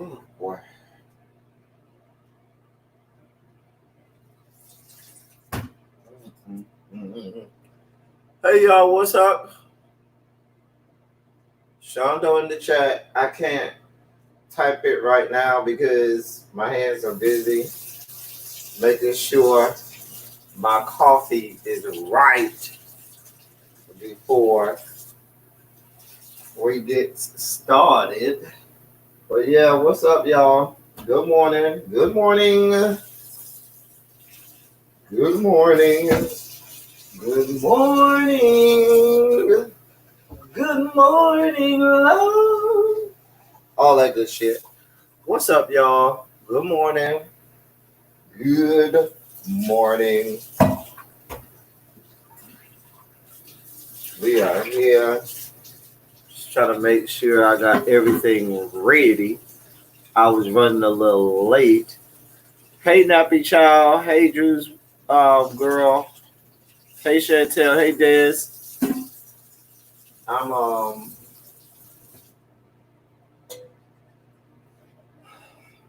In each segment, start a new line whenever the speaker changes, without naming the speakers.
Oh boy. Hey y'all, what's up? Shondo in the chat. I can't type it right now because my hands are busy making sure my coffee is right before we get started. But yeah, what's up, y'all? Good morning. Good morning. Good morning. Good morning. Good morning, love. All that good shit. What's up, y'all? Good morning. Good morning. We are here. Just trying to make sure I got everything ready. I was running a little late. Hey, Nappy Child. Hey, Drew's girl. Hey, Chantel. Hey, Des. I'm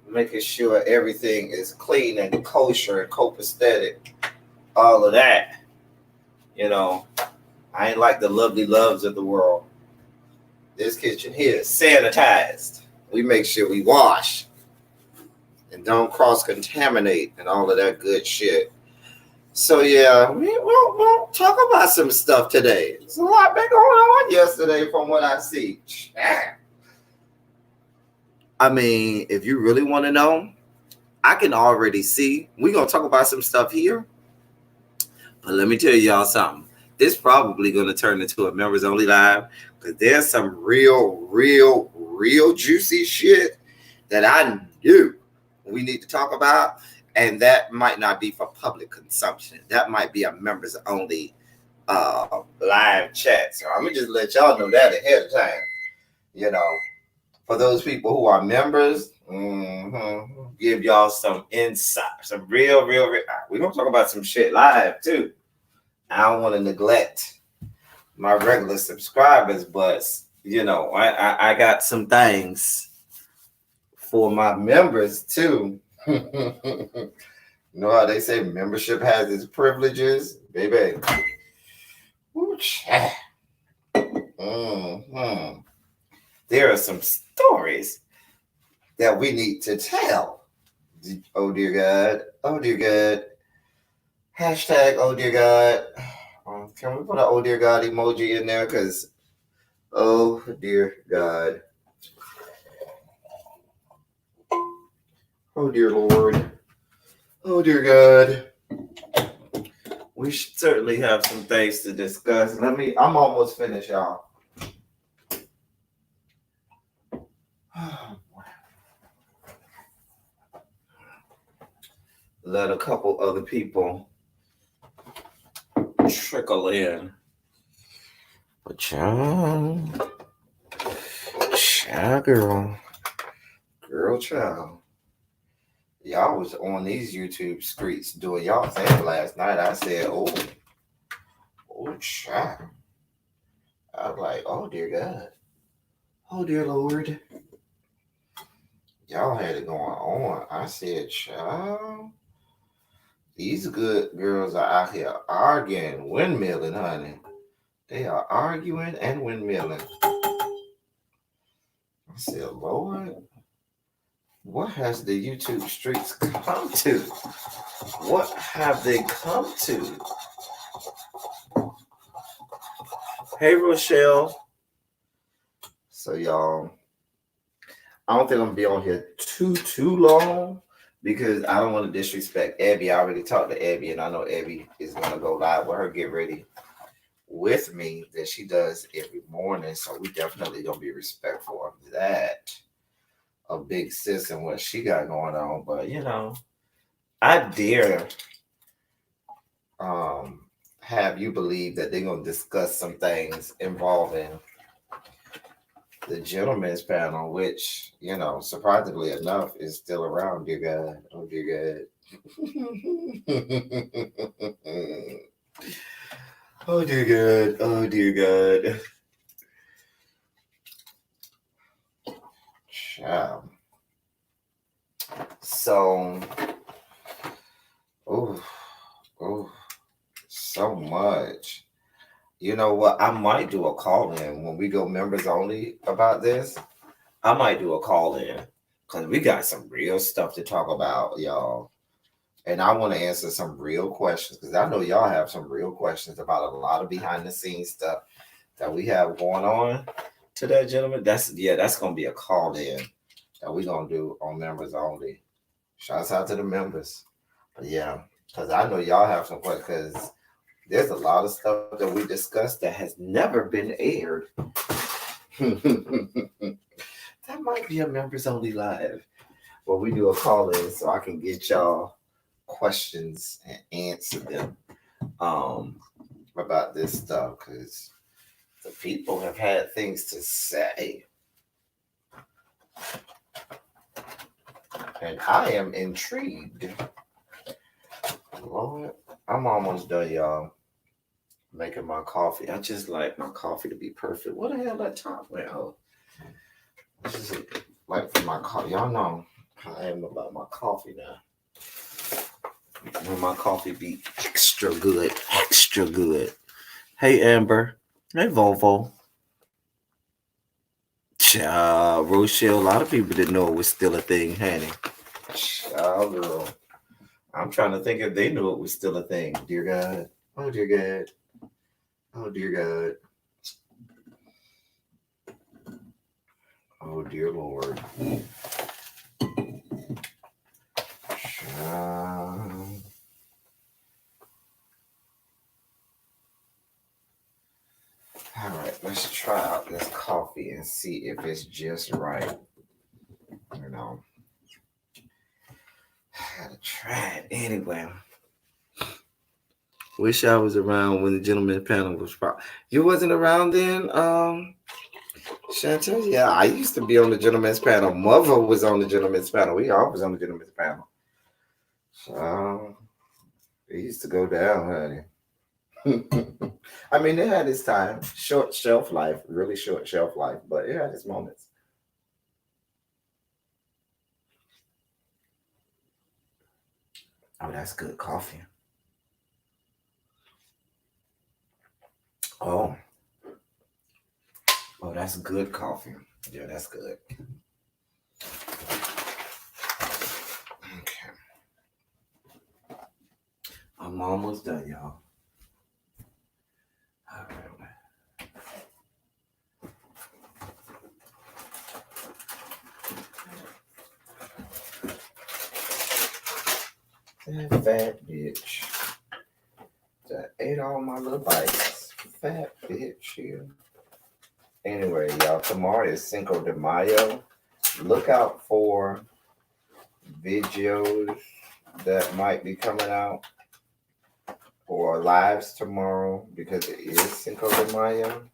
making sure everything is clean and kosher and copacetic. All of that. You know, I ain't like the lovely loves of the world. This kitchen here is sanitized. We make sure we wash and don't cross-contaminate and all of that good shit. So yeah, we'll talk about some stuff today. There's a lot been going on yesterday from what I see. I mean, if you really want to know, I can already see. We're going to talk about some stuff here. But let me tell y'all something. This probably going to turn into a members only live because there's some real juicy shit that I knew we need to talk about. And that might not be for public consumption. That might be a members only live chat. So I'm going to just let y'all know that ahead of time. You know, for those people who are members, give y'all some insight, some real. We're going to talk about some shit live too. I don't want to neglect my regular subscribers, but you know, I got some things for my members too. You know how they say membership has its privileges, baby. Ooh, chat. There are some stories that we need to tell. Oh dear God. Oh dear God. Hashtag oh dear God. Can we put an oh dear God emoji in there? Because oh dear God. Oh dear Lord. Oh dear God. We should certainly have some things to discuss. I'm almost finished, y'all. Let a couple other people trickle in. But child, girl, child. Y'all was on these YouTube streets doing y'all thing last night. I said, oh, child. I was like, oh, dear God. Oh, dear Lord. Y'all had it going on. I said, child, these good girls are out here arguing, windmilling, honey. They are arguing and windmilling. I said, Lord, what has the YouTube streets come to? What have they come to? Hey, Rochelle. So, y'all, I don't think I'm going to be on here too long because I don't want to disrespect Abby. I already talked to Abby, and I know Abby is going to go live with her Get Ready with me that she does every morning. So, we definitely going to be respectful of that. A big sis and what she got going on. But, you know, I dare have you believe that they're going to discuss some things involving the gentleman's panel, which, you know, surprisingly enough, is still around, dear God. Oh, dear God. Oh, dear God. Oh, dear God. Child. So, oh, so much. You know what? I might do a call in when we go members only about this. I might do a call in because we got some real stuff to talk about, y'all. And I want to answer some real questions because I know y'all have some real questions about a lot of behind the scenes stuff that we have going on to that gentleman. That's gonna be a call in that we're gonna do on members only. Shouts out to the members. But yeah, because I know y'all have some questions because there's a lot of stuff that we discussed that has never been aired. That might be a members only live where we do a call in so I can get y'all questions and answer them about this stuff because the people have had things to say. And I am intrigued. Lord, I'm almost done, y'all. Making my coffee. I just like my coffee to be perfect. What the hell that top went out? This is like for my coffee. Y'all know how I am about my coffee now. When my coffee be extra good, extra good. Hey Amber. Hey Volvo. Rochelle, a lot of people didn't know it was still a thing, honey. Child, girl. I'm trying to think if they knew it was still a thing. Dear God. Oh, dear God. Oh, dear God. Oh, dear Lord. All right, let's try out this coffee and see if it's just right. You know, I gotta try it anyway. Wish I was around when the gentleman panel was. You wasn't around then, Chantel? Yeah, I used to be on the gentleman's panel. Mother was on the gentleman's panel. We all was on the gentleman's panel. So it used to go down, honey. I mean, it had its time. Short shelf life, really short shelf life, but it had its moments. Oh, that's good coffee. Oh. Oh, that's good coffee. Yeah, that's good. Okay. I'm almost done, y'all. All right. That fat bitch that ate all my little bites. Fat bitch here. Anyway, y'all, tomorrow is Cinco de Mayo. Look out for videos that might be coming out or lives tomorrow because it is Cinco de Mayo.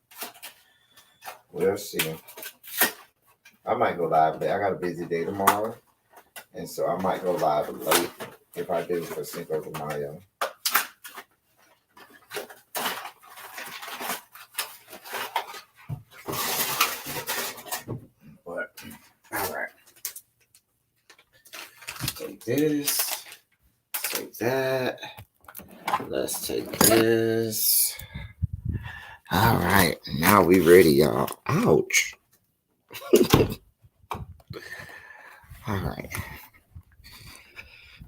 We'll see. I might go live, but I got a busy day tomorrow. And so I might go live late if I do for Cinco de Mayo. But, all right. Take this. Take that. Let's take this. All right. Now we ready, y'all. Ouch. All right.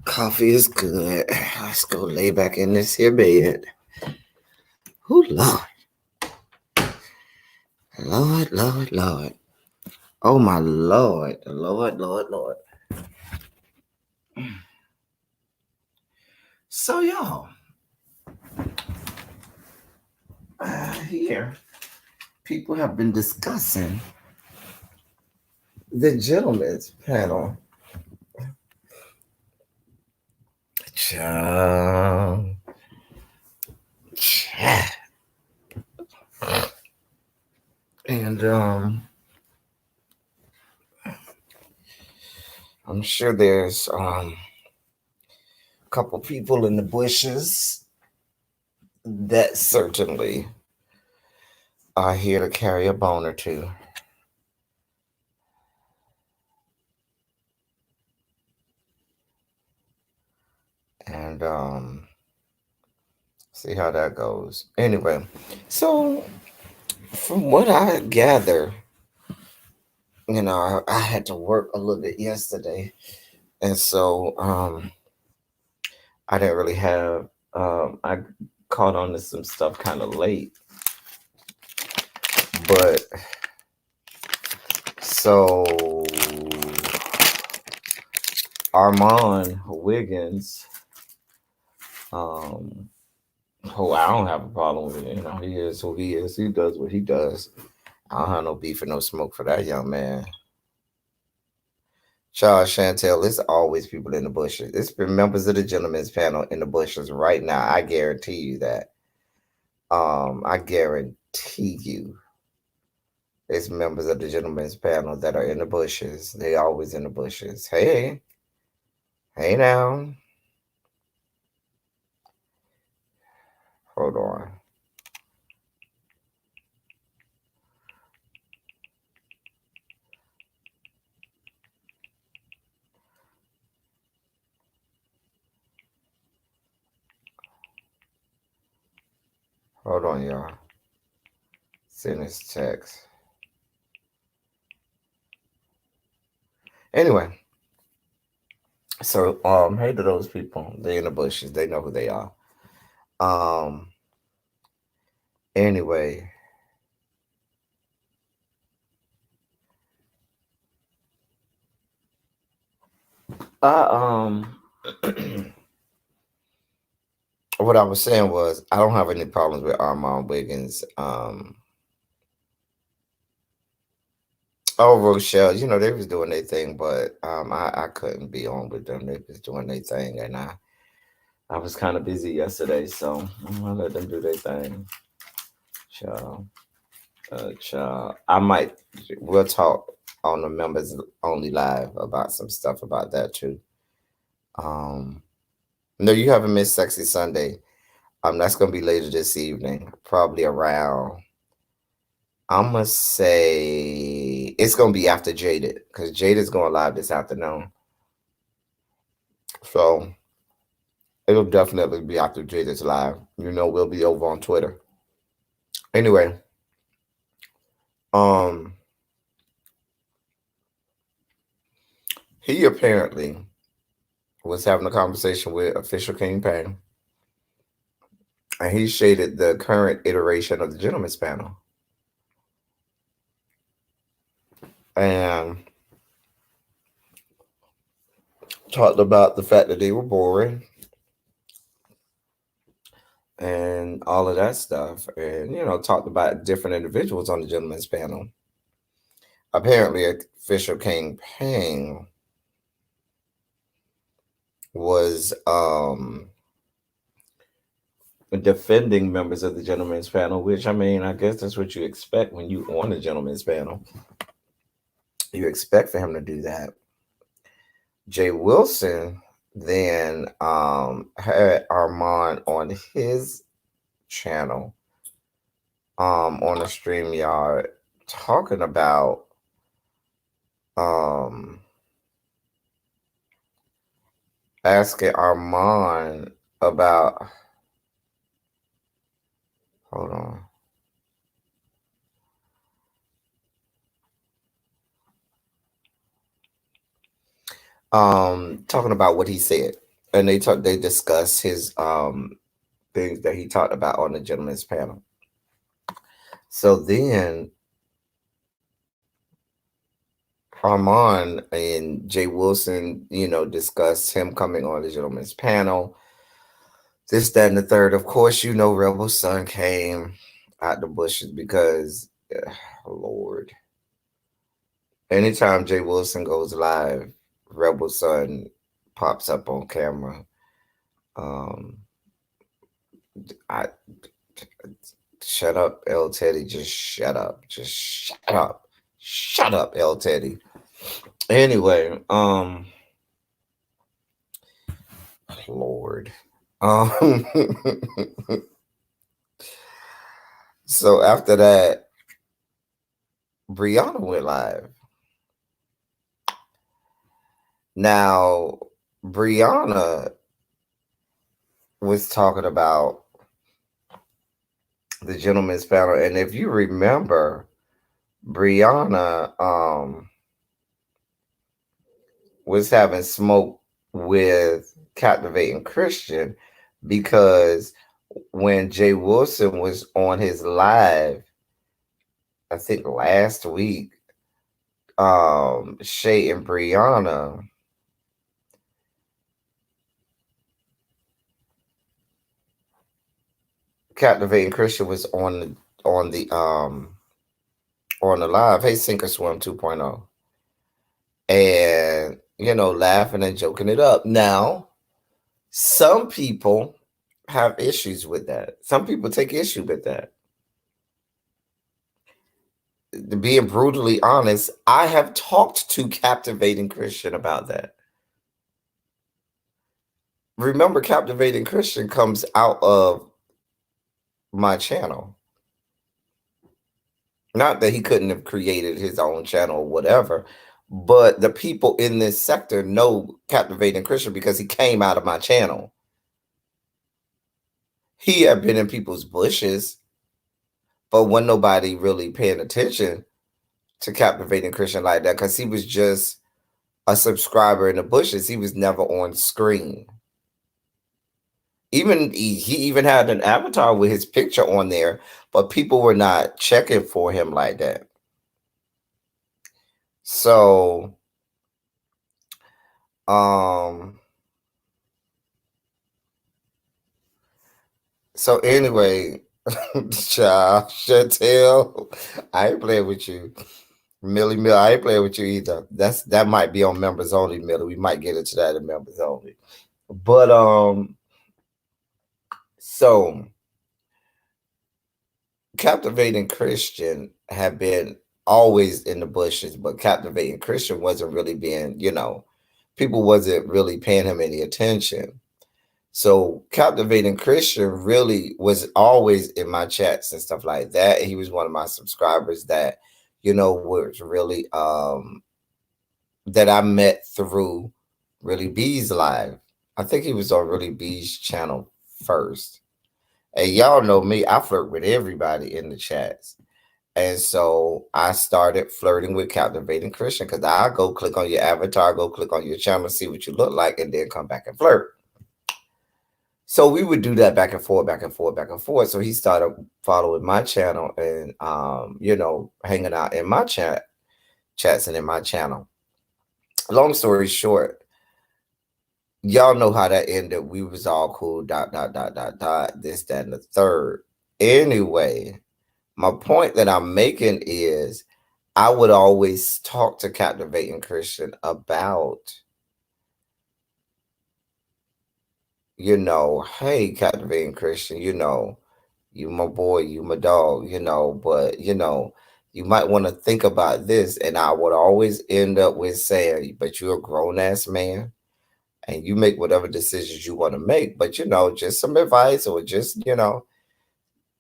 Coffee is good. Let's go lay back in this here bed. Oh, Lord. Lord, Lord, Lord. Oh, my Lord. Lord, Lord, Lord. So, y'all. Here, people have been discussing the gentleman's panel. And I'm sure there's a couple people in the bushes that certainly are here to carry a bone or two. and see how that goes. Anyway, so from what I gather, I had to work a little bit yesterday, and so I didn't really have I caught on to some stuff kind of late, but so Armand Wiggins, who I don't have a problem with it. He is who he is. He does what he does. I don't have no beef or no smoke for that young man. Charles Chantel, it's always people in the bushes. It's been members of the gentleman's panel in the bushes right now. I guarantee you that. I guarantee you it's members of the gentleman's panel that are in the bushes. They always in the bushes. Hey now. Hold on. Hold on, y'all. Send this text. Anyway, so hey to those people. They in the bushes. They know who they are. Anyway. What I was saying was I don't have any problems with Armand Wiggins. Rochelle, they was doing their thing, but I couldn't be on with them. They was doing their thing, and I was kind of busy yesterday, so I'm gonna let them do their thing. Child. We'll talk on the members only live about some stuff about that too. No, you haven't missed Sexy Sunday. That's gonna be later this evening, probably around. I'm gonna say it's gonna be after Jaded because Jaded's going live this afternoon. So it'll definitely be after Jaded's live. We'll be over on Twitter. Anyway, he apparently was having a conversation with Official King Payne, and he shaded the current iteration of the Gentleman's Panel. And talked about the fact that they were boring and all of that stuff, and talked about different individuals on the Gentleman's Panel. Apparently, Official King Payne was defending members of the Gentleman's Panel, which I guess that's what you expect when you on the Gentleman's Panel. You expect for him to do that. Jay Wilson then had Armand on his channel on the StreamYard talking about asking Armand about hold on. Talking about what he said, and they discussed his things that he talked about on the Gentleman's Panel. So then Armand and Jay Wilson, discussed him coming on the Gentleman's Panel. This, that, and the third. Of course, Rebel Son came out the bushes because, Lord, anytime Jay Wilson goes live, Rebel Son pops up on camera. I shut up, L Teddy. Just shut up. Just shut up. Shut up, L Teddy. Anyway, Lord. So after that, Brianna went live. Now, Brianna was talking about the gentleman's panel, and if you remember, Brianna was having smoke with Captivating Christian because when Jay Wilson was on his live, I think last week, Shay and Brianna Captivating Christian was on the live, hey Sink or Swim 2.0, and laughing and joking it up. Now, some people have issues with that. Some people take issue with that. Being brutally honest, I have talked to Captivating Christian about that. Remember, Captivating Christian comes out of my channel. Not that he couldn't have created his own channel or whatever, but the people in this sector know Captivating Christian because he came out of my channel. He had been in people's bushes, but wasn't nobody really paying attention to Captivating Christian like that because he was just a subscriber in the bushes. He was never on screen. He even had an avatar with his picture on there, but people were not checking for him like that. So, anyway, child, Chantel, I ain't playing with you. Millie Mill, I ain't playing with you either. That might be on members only, Millie. We might get into that in members only. But so Captivating Christian had been always in the bushes, but Captivating Christian wasn't really being, people wasn't really paying him any attention. So Captivating Christian really was always in my chats and stuff like that. He was one of my subscribers that, was really that I met through Really B's live. I think he was on Really B's channel first. And y'all know me, I flirt with everybody in the chats. And so I started flirting with Captivating Christian because I go click on your avatar, go click on your channel, see what you look like, and then come back and flirt. So we would do that back and forth, back and forth, back and forth. So he started following my channel and, hanging out in my chats and in my channel. Long story short, y'all know how that ended. We was all cool, this, that, and the third. Anyway, my point that I'm making is I would always talk to Captivating Christian about, hey, Captivating Christian, you my boy, you my dog, but, you might want to think about this. And I would always end up with saying, but you're a grown ass man and you make whatever decisions you want to make. But, just some advice or just,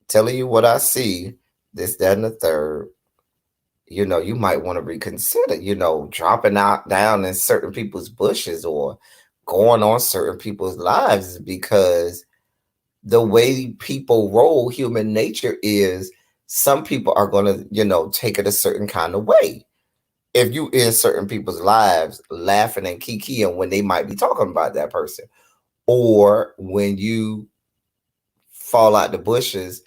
telling you what I see, this, that, and the third, you might want to reconsider, dropping down in certain people's bushes or going on certain people's lives, because the way people roll, human nature is some people are going to, take it a certain kind of way. If you in certain people's lives laughing and kikiing when they might be talking about that person, or when you fall out the bushes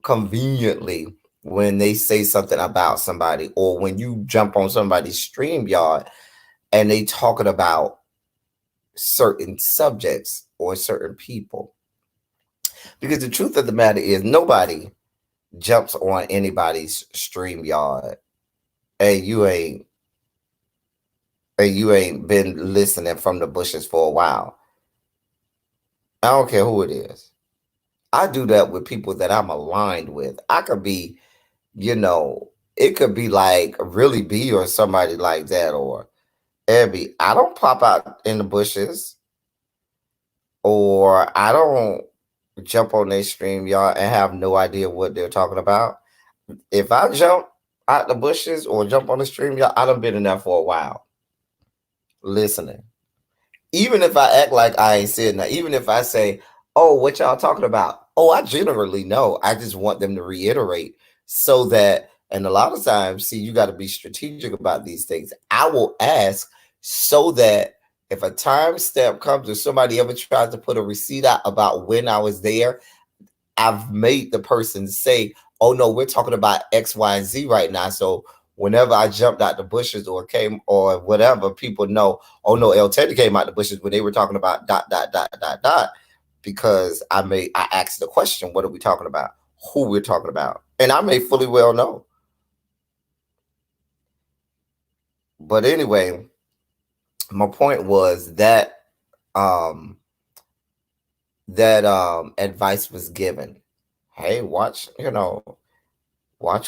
conveniently when they say something about somebody, or when you jump on somebody's StreamYard and they talking about certain subjects or certain people. Because the truth of the matter is nobody jumps on anybody's StreamYard and you ain't been listening from the bushes for a while. I don't care who it is. I do that with people that I'm aligned with. I could be, it could be like Really B or somebody like that, or Abby. I don't pop out in the bushes, or I don't jump on their StreamYard and have no idea what they're talking about. If I jump out the bushes or jump on the StreamYard, I done been in there for a while, listening. Even if I act like I ain't said nothing, even if I say, "Oh, what y'all talking about?" Oh, I generally know. I just want them to reiterate so that, and a lot of times, see, you got to be strategic about these things. I will ask so that if a timestamp comes or somebody ever tries to put a receipt out about when I was there, I've made the person say, "Oh no, we're talking about X, Y, and Z right now." So whenever I jumped out the bushes or came or whatever, people know, "Oh no, El Teddy came out the bushes when they were talking about dot dot dot dot dot," because I asked the question, "What are we talking about? Who we're talking about?" And I may fully well know. But anyway, my point was that um advice was given. Hey, watch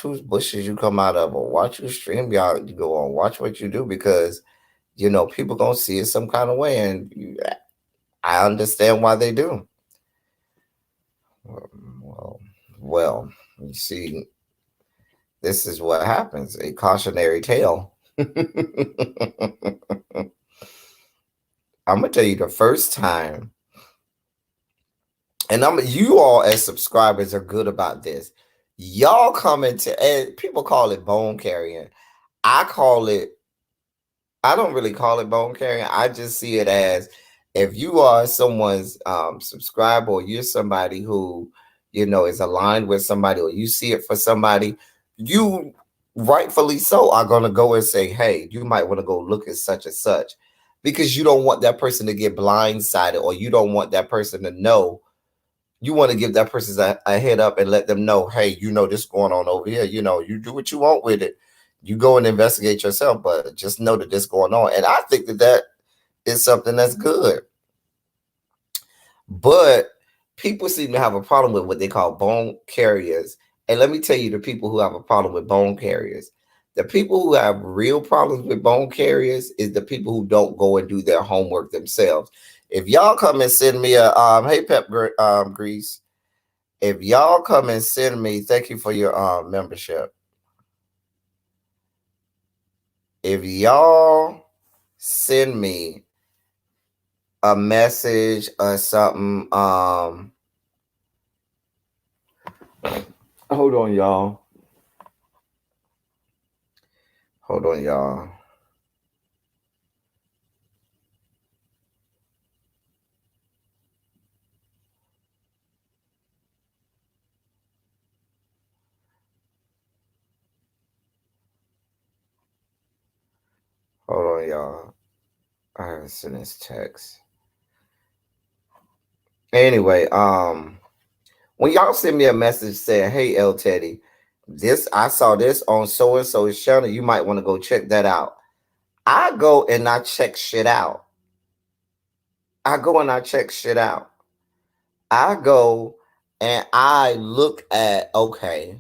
whose bushes you come out of, or watch whose stream y'all you go on. Watch what you do, because people gonna see it some kind of way, and I understand why they do. Well, you see, this is what happens. A cautionary tale. I'm gonna tell you the first time, and you all as subscribers are good about this. Y'all coming to, and people call it bone carrying. I call it I don't really call it bone carrying. I just see it as, if you are someone's subscriber, or you're somebody who, is aligned with somebody, or you see it for somebody, you rightfully so are going to go and say, hey, you might want to go look at such and such, because you don't want that person to get blindsided, or you don't want that person to know. You want to give that person a head up and let them know, hey, this going on over here. You do what you want with it. You go and investigate yourself, but just know that this going on. And I think that is something that's good. But people seem to have a problem with what they call bone carriers. And let me tell you, the people who have a problem with bone carriers, the people who have real problems with bone carriers is the people who don't go and do their homework themselves. If y'all come and send me a hey Pep Grease, if y'all come and send me, thank you for your membership. If y'all send me a message or something, hold on, y'all. Hold on, y'all. Hold on, y'all. I haven't seen this text. Anyway, when y'all send me a message saying, "Hey, El Teddy, I saw this on so and so's channel. You might want to go check that out." I go and I check shit out. I go and I check shit out. I go and I look at, okay,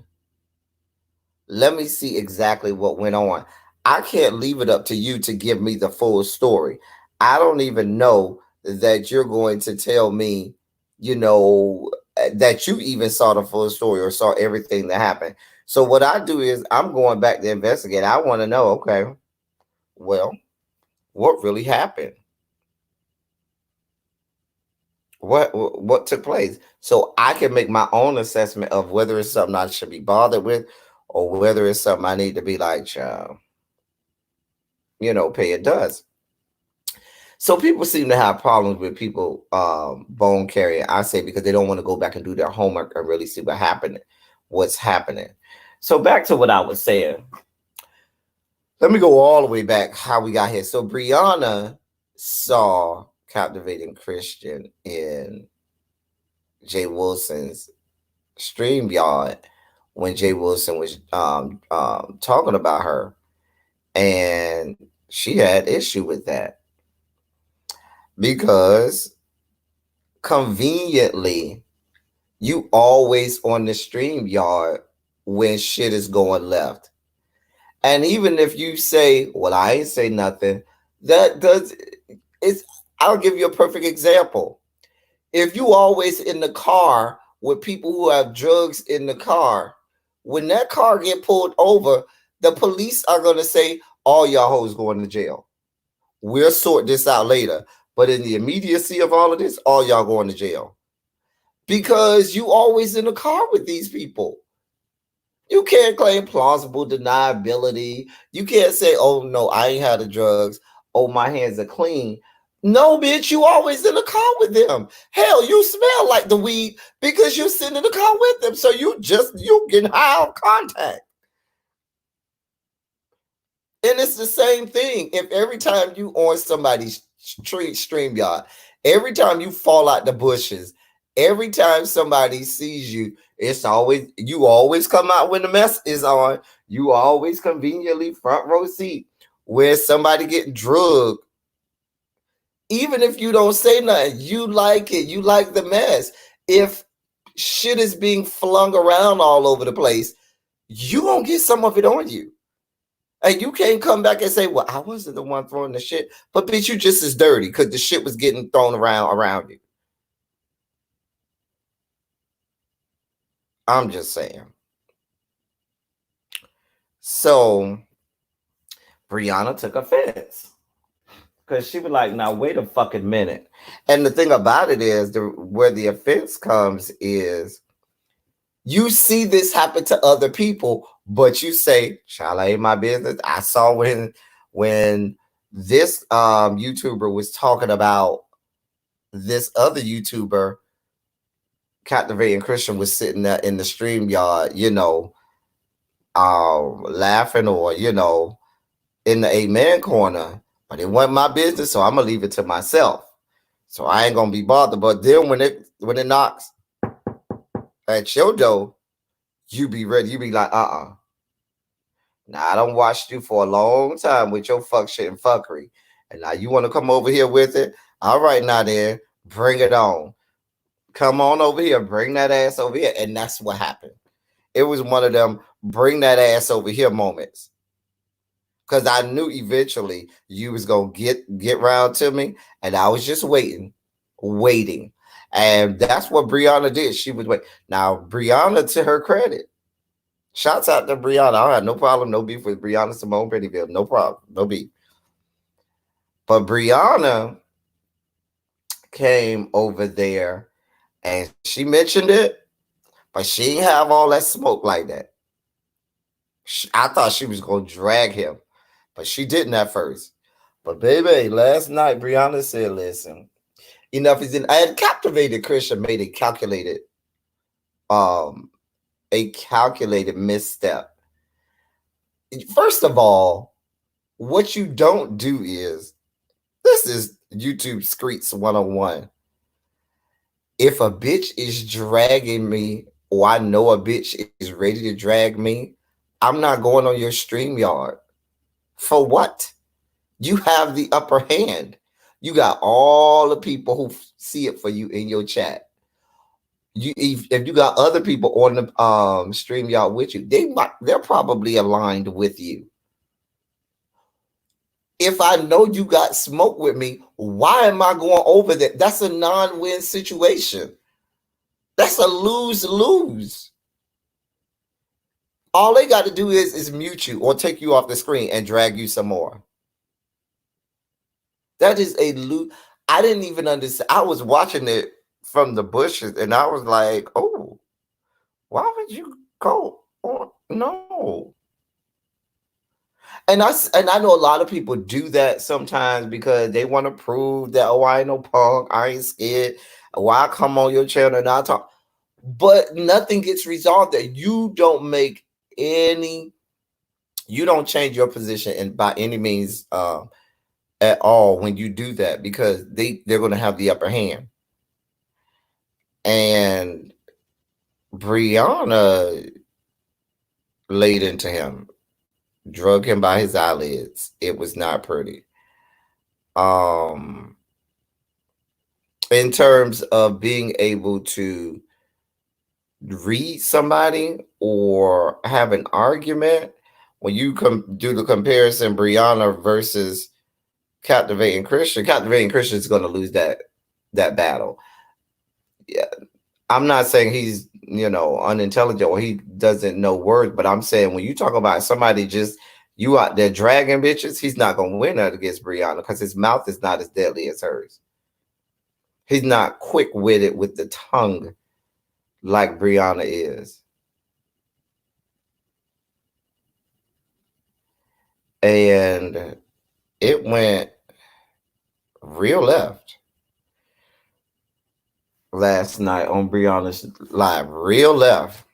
let me see exactly what went on. I can't leave it up to you to give me the full story. I don't even know that you're going to tell me, that you even saw the full story or saw everything that happened. So what I do is I'm going back to investigate. I want to know, okay, well, what really happened? What took place, so I can make my own assessment of whether it's something I should be bothered with, or whether it's something I need to be like, child, pay it does. So people seem to have problems with people bone carrying, I say, because they don't want to go back and do their homework and really see what's happening. So back to what I was saying. Let me go all the way back how we got here. So Brianna saw Captivating Christian in Jay Wilson's StreamYard when Jay Wilson was talking about her, and she had issue with that because conveniently you always on the StreamYard when shit is going left. And even if you say, well, I ain't say nothing, I'll give you a perfect example. If you always in the car with people who have drugs in the car, when that car get pulled over, the police are going to say, all y'all hoes going to jail. We'll sort this out later. But in the immediacy of all of this, all y'all going to jail. Because you always in the car with these people. You can't claim plausible deniability. You can't say, oh, no, I ain't had the drugs. Oh, my hands are clean. No, bitch, you always in the car with them. Hell, you smell like the weed because you sitting in the car with them. So you getting high on contact. And it's the same thing. If every time you on somebody's stream yard, every time you fall out the bushes, every time somebody sees you, you always come out when the mess is on. You always conveniently front row seat where somebody getting drugged. Even if you don't say nothing, you like it. You like the mess. If shit is being flung around all over the place, you gonna get some of it on you. And you can't come back and say, well, I wasn't the one throwing the shit. But bitch, you just as dirty because the shit was getting thrown around you. I'm just saying. So Brianna took offense. Because she was like, now wait a fucking minute. And the thing about it is, where the offense comes is, you see this happen to other people, but you say, child, ain't my business. I saw when this YouTuber was talking about this other YouTuber, Captivating Christian, was sitting there in the stream yard, laughing or, in the amen corner. But it wasn't my business, so I'm going to leave it to myself. So I ain't going to be bothered. But then when it knocks at your door, you be ready. You be like, Now, I done watched you for a long time with your fuck shit and fuckery. And now you want to come over here with it? All right, now then, bring it on. Come on over here. Bring that ass over here. And that's what happened. It was one of them bring that ass over here moments. Because I knew eventually you was going to get round to me. And I was just waiting. And that's what Brianna did. She was waiting. Now, Brianna, to her credit, shouts out to Brianna. I had no problem, no beef with Brianna Simone Pettyville. No problem, no beef. But Brianna came over there and she mentioned it, but she didn't have all that smoke like that. I thought she was going to drag him, but she didn't at first. But baby, last night Brianna said, listen, enough is in. I had Captivated Christian made a calculated misstep. First of all, what you don't do is, this is YouTube Streets 101. If a bitch is dragging me, or I know a bitch is ready to drag me, I'm not going on your StreamYard. For what? You have the upper hand. You got all the people who see it for you in your chat. If you got other people on the StreamYard with you, they're probably aligned with you. If I know you got smoke with me, why am I going over that? That's a non-win situation. That's a lose-lose. All they got to do is mute you or take you off the screen and drag you some more. That is a lose. I didn't even understand. I was watching it from the bushes and I was like, oh, why would you go on? No. And I know a lot of people do that sometimes because they want to prove that, oh, I ain't no punk, I ain't scared. Why I come on your channel and I talk? But nothing gets resolved there. You don't change your position by any means at all when you do that, because they're going to have the upper hand. And Brianna laid into him, drug him by his eyelids. It was not pretty. In terms of being able to read somebody or have an argument, when you do the comparison, Brianna versus Captivating Christian is going to lose that battle. Yeah, I'm not saying he's unintelligent or he doesn't know words, but I'm saying when you talk about somebody just You out there dragging bitches, he's not gonna win that against Brianna because his mouth is not as deadly as hers. He's not quick-witted with the tongue like Brianna is. And it went real left last night on Brianna's live, real left.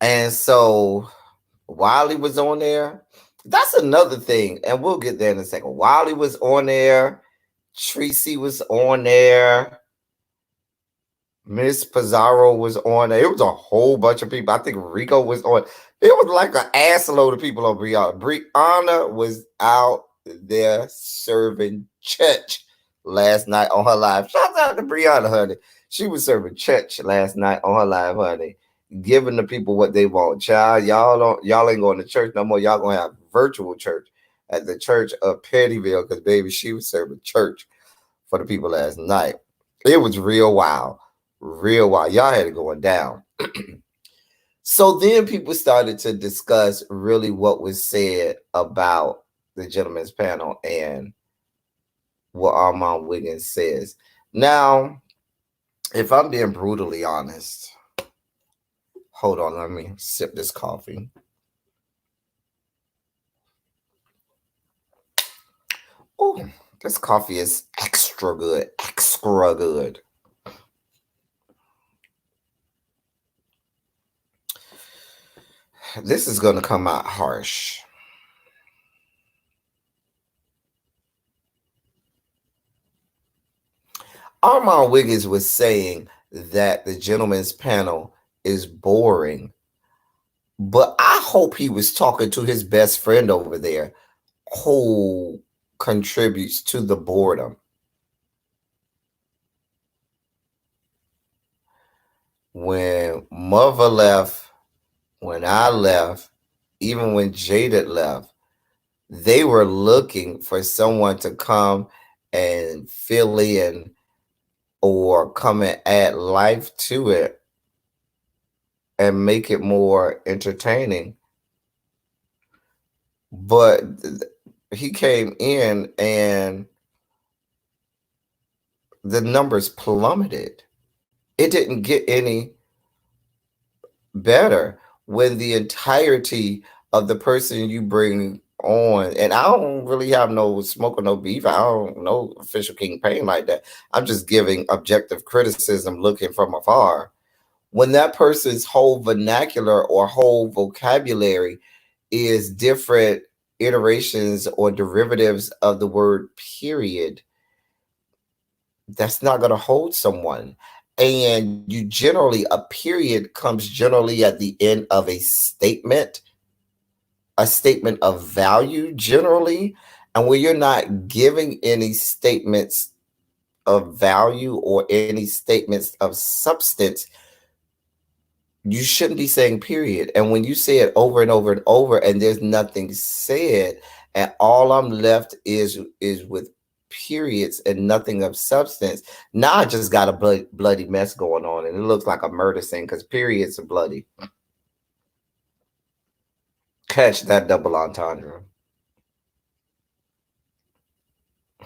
And so Wiley was on there. That's another thing, and we'll get there in a second. Wiley was on there. Tracy was on there. Miss Pizarro was on there. It was a whole bunch of people. I think Rico was on. It was like an ass load of people on Brianna. Brianna was out there serving church last night on her live. Shout out to Brianna, honey. She was serving church last night on her live, honey. Giving the people what they want. Child, y'all ain't going to church no more. Y'all gonna have virtual church at the church of Pettyville, because baby, she was serving church for the people last night. It was real wild. Real wild. Y'all had it going down. So then people started to discuss really what was said about the gentleman's panel and what Armand Wiggins says. Now, if I'm being brutally honest, hold on, let me sip this coffee. Oh, this coffee is extra good, extra good. This is going to come out harsh. Armand Wiggins was saying that the gentleman's panel is boring, but I hope he was talking to his best friend over there who contributes to the boredom. When Mother left, when I left, even when Jaded left, they were looking for someone to come and fill in or come and add life to it and make it more entertaining. But he came in and the numbers plummeted. It didn't get any better when the entirety of the person you bring on, and I don't really have no smoke or no beef. I don't know official King Pain like that. I'm just giving objective criticism looking from afar. When that person's whole vernacular or whole vocabulary is different iterations or derivatives of the word period, that's not going to hold someone. And you generally, a period comes generally at the end of a statement of value generally. And when you're not giving any statements of value or any statements of substance, you shouldn't be saying period. And when you say it over and over and over and there's nothing said, and all I'm left is with periods and nothing of substance, now I just got a bloody mess going on, and it looks like a murder scene because periods are bloody. Catch that double entendre.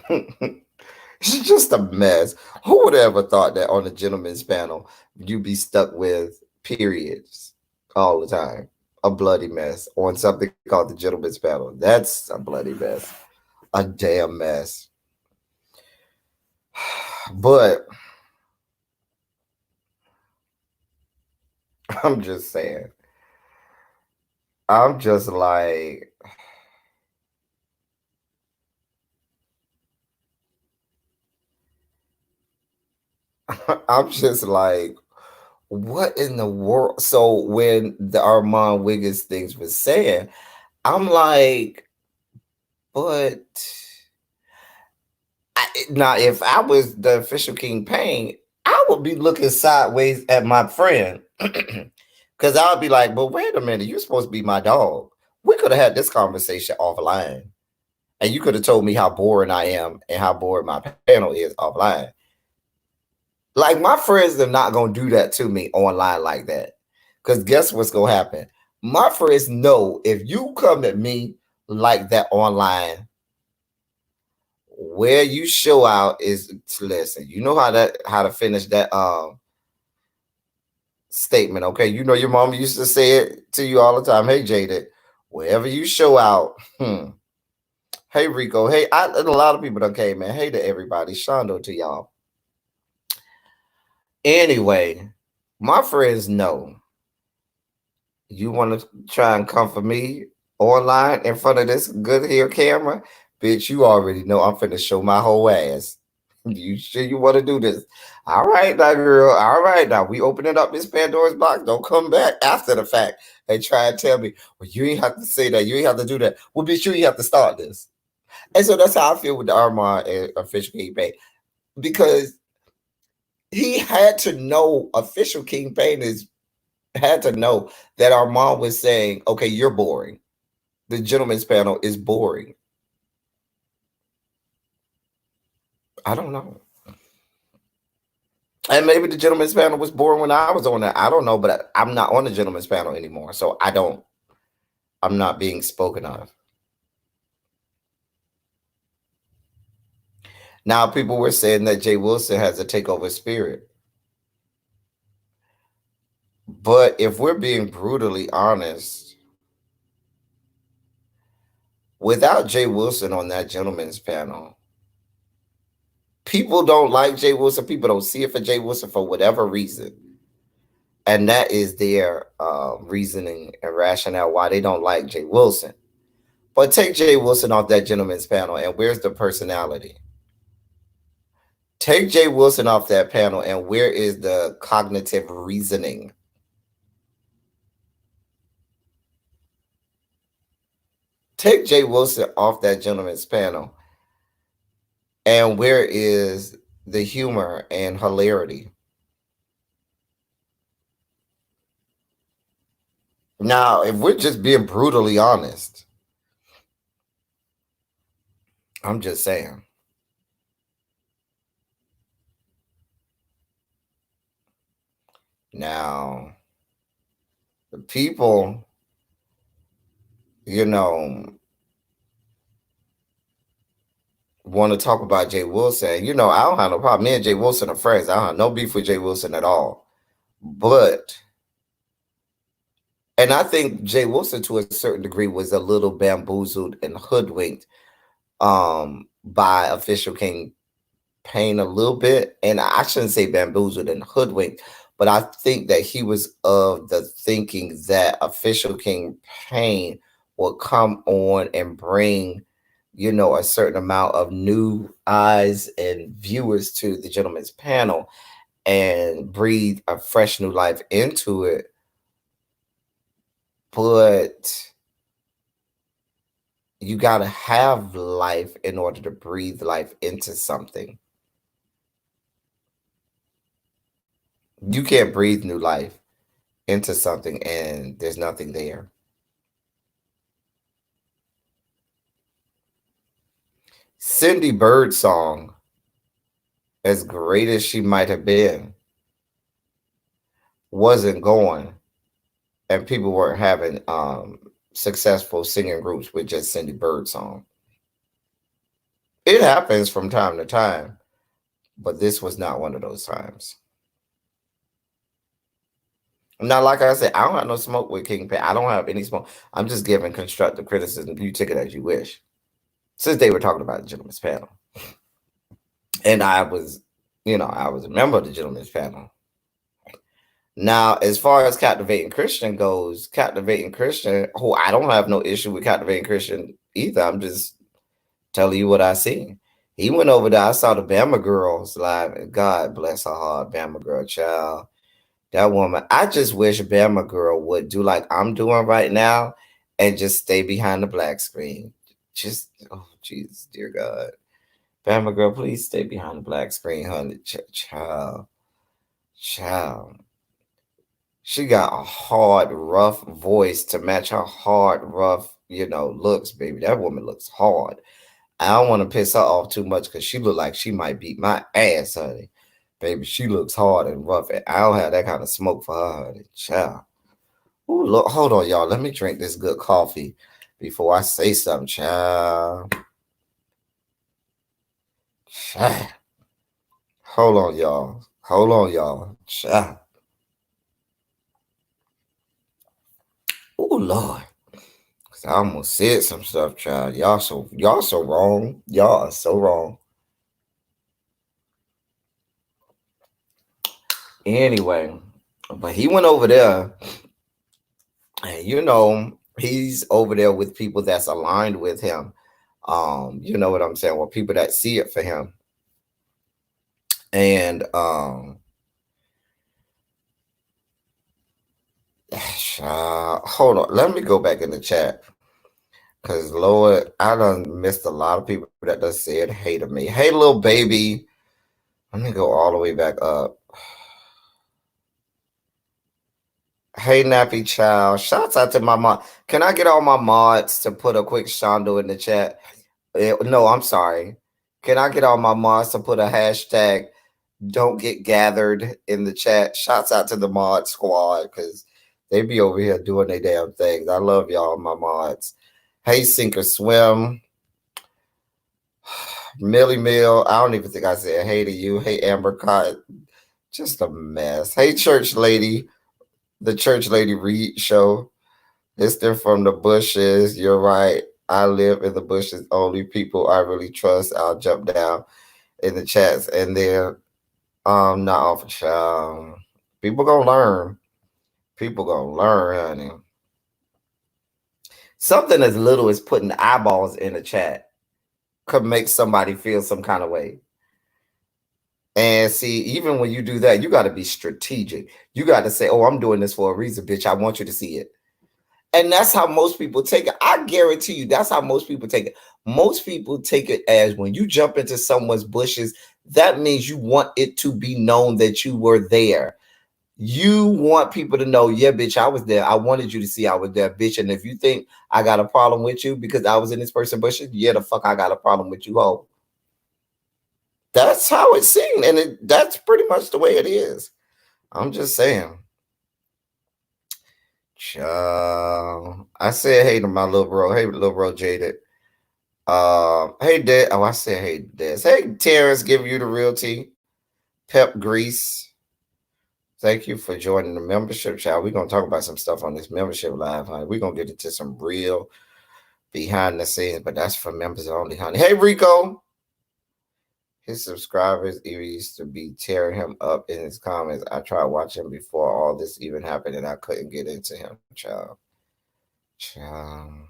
It's just a mess. Who would have ever thought that on the gentleman's panel you'd be stuck with periods all the time? A bloody mess on something called the gentleman's panel. That's a bloody mess. A damn mess. But I'm just saying. I'm just like, I'm just like, what in the world? So when the Armand Wiggins things was saying, I'm like, but now if I was the official King Pain, I would be looking sideways at my friend. Because I would be like, but wait a minute, you're supposed to be my dog. We could have had this conversation offline. And you could have told me how boring I am and how boring my panel is offline. Like, my friends are not going to do that to me online like that. Because guess what's going to happen? My friends know if you come at me like that online, where you show out is to listen. You know how to finish that statement, okay? You know your mom used to say it to you all the time. Hey Jada, wherever you show out, hey Rico, hey, and a lot of people done came, man. Hey to everybody, Shondo to y'all. Anyway, my friends know you want to try and come for me online in front of this good here camera, bitch. You already know I'm finna show my whole ass. You sure you want to do this? All right, now, girl. All right, now we opening up this Pandora's box. Don't come back after the fact and try and tell me, well, you ain't have to say that. You ain't have to do that. Well, bitch, you ain't have to start this. And so that's how I feel with the Armand and Official King Payne, because he had to know Official King Payne had to know that Armand was saying, okay, you're boring. The gentleman's panel is boring. I don't know. And maybe the gentleman's panel was boring when I was on that. I don't know, but I'm not on the gentleman's panel anymore. So I'm not being spoken of. Now, people were saying that Jay Wilson has a takeover spirit. But if we're being brutally honest, without Jay Wilson on that gentleman's panel, people don't like Jay Wilson. People don't see it for Jay Wilson for whatever reason. And that is their reasoning and rationale why they don't like Jay Wilson. But take Jay Wilson off that gentleman's panel, and where's the personality? Take Jay Wilson off that panel, and where is the cognitive reasoning? Take Jay Wilson off that gentleman's panel, and where is the humor and hilarity? Now, if we're just being brutally honest, I'm just saying. Now, the people, want to talk about Jay Wilson. I don't have no problem. Me and Jay Wilson are friends. I don't have no beef with Jay Wilson at all. And I think Jay Wilson, to a certain degree, was a little bamboozled and hoodwinked by Official King Payne a little bit. And I shouldn't say bamboozled and hoodwinked, but I think that he was of the thinking that Official King Payne will come on and bring, a certain amount of new eyes and viewers to the gentleman's panel and breathe a fresh new life into it. But you got to have life in order to breathe life into something. You can't breathe new life into something and there's nothing there. Cindy Birdsong, as great as she might have been, wasn't going, and people weren't having successful singing groups with just Cindy Birdsong. It happens from time to time, but this was not one of those times. Now, like I said, I don't have no smoke with King Payne. I don't have any smoke. I'm just giving constructive criticism. You take it as you wish. Since they were talking about the gentleman's panel. And I was a member of the gentleman's panel. Now, as far as Captivating Christian goes, Captivating Christian, who I don't have no issue with Captivating Christian either. I'm just telling you what I seen. He went over there. I saw the Bama Girls live, and God bless her heart, Bama Girl child. That woman, I just wish Bama Girl would do like I'm doing right now and just stay behind the black screen. Just, oh, Jesus, dear God. Bama Girl, please stay behind the black screen, honey. Child. She got a hard, rough voice to match her hard, rough, looks, baby. That woman looks hard. I don't want to piss her off too much because she look like she might beat my ass, honey. Baby, she looks hard and rough. And I don't have that kind of smoke for her, honey. Child. Ooh, look, hold on, y'all. Let me drink this good coffee before I say something, child. Child. Hold on, y'all. Hold on, y'all. Child. Oh Lord. I almost said some stuff, child. Y'all so wrong. Y'all are so wrong. Anyway, but he went over there, and he's over there with people that's aligned with him. You know what I'm saying? Well, people that see it for him. And hold on, let me go back in the chat. Cause Lord, I done missed a lot of people that done said hey to me. Hey little baby. Let me go all the way back up. Hey nappy child. Shouts out to my mom. Can I get all my mods to put a quick shondo in the chat? No, I'm sorry. Can I get all my mods to put a hashtag don't get gathered in the chat? Shouts out to the mod squad because they be over here doing their damn things. I love y'all, my mods. Hey, Sink or Swim. Millie Mill. I don't even think I said hey to you. Hey, Amber Cott. Just a mess. Hey, Church Lady. The Church Lady Reed Show. Listening from the bushes. You're right. I live in the bushes. Only people I really trust. I'll jump down in the chats. And then, not off a child. People gonna learn. People gonna learn, honey. Something as little as putting eyeballs in the chat could make somebody feel some kind of way. And see, even when you do that, you got to be strategic. You got to say, oh, I'm doing this for a reason, bitch. I want you to see it. And that's how most people take it. I guarantee you, that's how most people take it. Most people take it as when you jump into someone's bushes, that means you want it to be known that you were there. You want people to know, yeah, bitch, I was there. I wanted you to see I was there, bitch. And if you think I got a problem with you because I was in this person's bushes, yeah, the fuck I got a problem with you, ho. That's how it's seen, and that's pretty much the way it is. I'm just saying. I said hey to my little bro. Hey, little bro, Jaded. Hey, Dad. Oh, I said hey, Des. Hey, Terrence, give you the realty. Pep Grease. Thank you for joining the membership, child. We're gonna talk about some stuff on this membership live, honey. We're gonna get into some real behind the scenes, but that's for members only, honey. Hey, Rico. His subscribers used to be tearing him up in his comments. I tried watching before all this even happened, and I couldn't get into him, child. Child.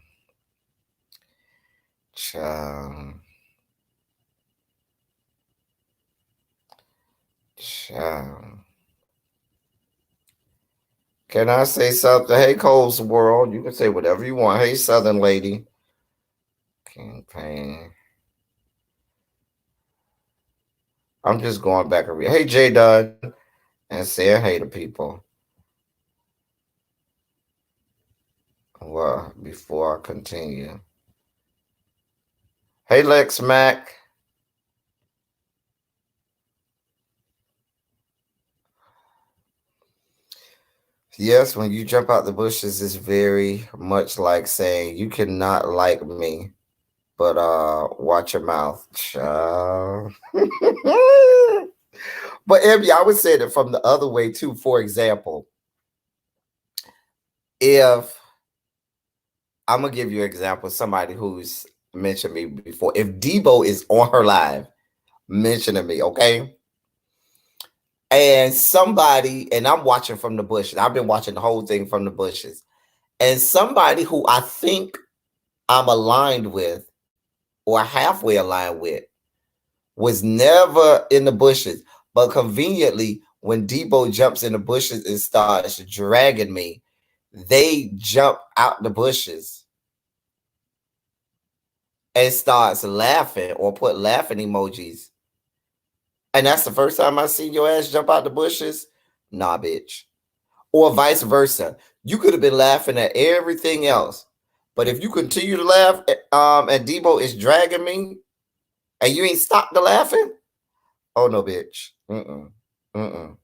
Child. Child. Can I say something? Hey, Cole's World. You can say whatever you want. Hey, Southern Lady. Campaign. I'm just going back and read. Hey, J Dunn. And say hey to people. Well, before I continue. Hey, Lex Mac. Yes, when you jump out the bushes, it's very much like saying you cannot like me, but watch your mouth, child. But Abby, I would say that from the other way too. For example, if I'm gonna give you an example, somebody who's mentioned me before. If Debo is on her live mentioning me, okay, and somebody, and I'm watching from the bushes. I've been watching the whole thing from the bushes, and somebody who I think I'm aligned with or halfway aligned with was never in the bushes, but conveniently when Debo jumps in the bushes and starts dragging me, they jump out the bushes and starts laughing or put laughing emojis. And that's the first time I seen your ass jump out the bushes. Nah, bitch. Or vice versa. You could have been laughing at everything else. But if you continue to laugh and Debo is dragging me and you ain't stopped the laughing, oh no, bitch. Mm-mm. Mm-mm.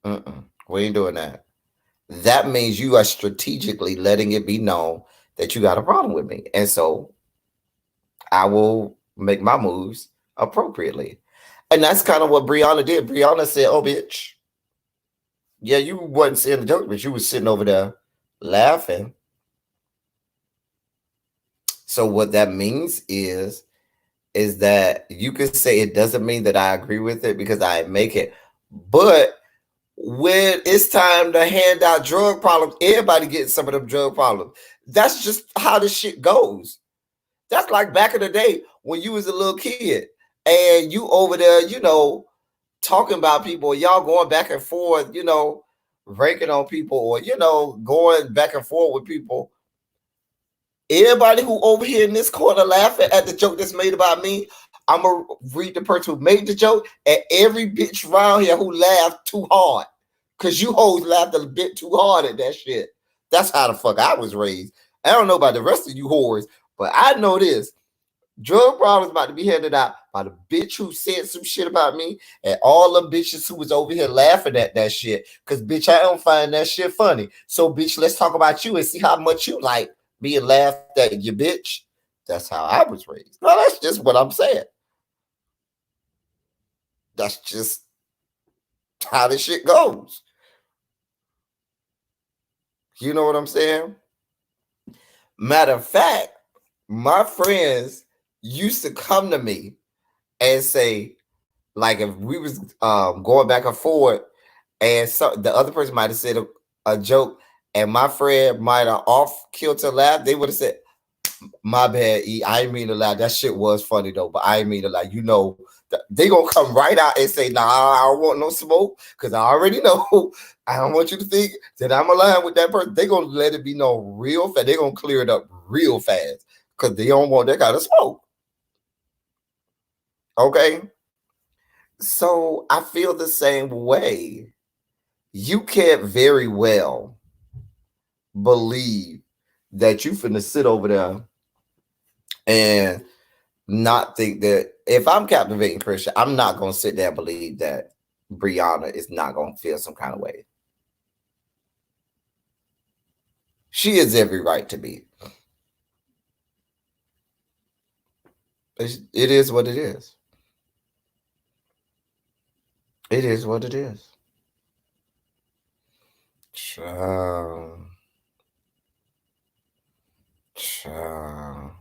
Mm-mm. We ain't doing that. That means you are strategically letting it be known that you got a problem with me. And so I will make my moves appropriately. And that's kind of what Brianna did. Brianna said, "Oh, bitch. Yeah, you wasn't saying the joke, but you was sitting over there laughing." So what that means is that you could say it doesn't mean that I agree with it because I make it. But when it's time to hand out drug problems, everybody gets some of them drug problems. That's just how this shit goes. That's like back in the day when you was a little kid and you over there, talking about people, y'all going back and forth, ranking on people or, going back and forth with people. Everybody who over here in this corner laughing at the joke that's made about me, I'm going to read the person who made the joke and every bitch around here who laughed too hard. Because you hoes laughed a bit too hard at that shit. That's how the fuck I was raised. I don't know about the rest of you whores, but I know this. Drug problems about to be handed out by the bitch who said some shit about me and all them bitches who was over here laughing at that shit. Because, bitch, I don't find that shit funny. So, bitch, let's talk about you and see how much you like being laughed at, you bitch. That's how I was raised. No, that's just what I'm saying. That's just how this shit goes. You know what I'm saying? Matter of fact, my friends used to come to me and say, like, if we was going back and forth, and so the other person might have said a joke, and my friend might have off kilter laugh, they would have said, "My bad, E. I didn't mean to laugh. That shit was funny though, but I didn't mean to laugh." They gonna come right out and say, "Nah, I don't want no smoke," because I already know. I don't want you to think that I'm aligned with that person. They gonna let it be known real fast. They gonna clear it up real fast because they don't want that kind of smoke. Okay. So I feel the same way. You can't very well believe that you finna sit over there and not think that if I'm captivating Christian, I'm not gonna sit there and believe that Brianna is not gonna feel some kind of way. She has every right to be. It is what it is. It is what it is. Child. Child.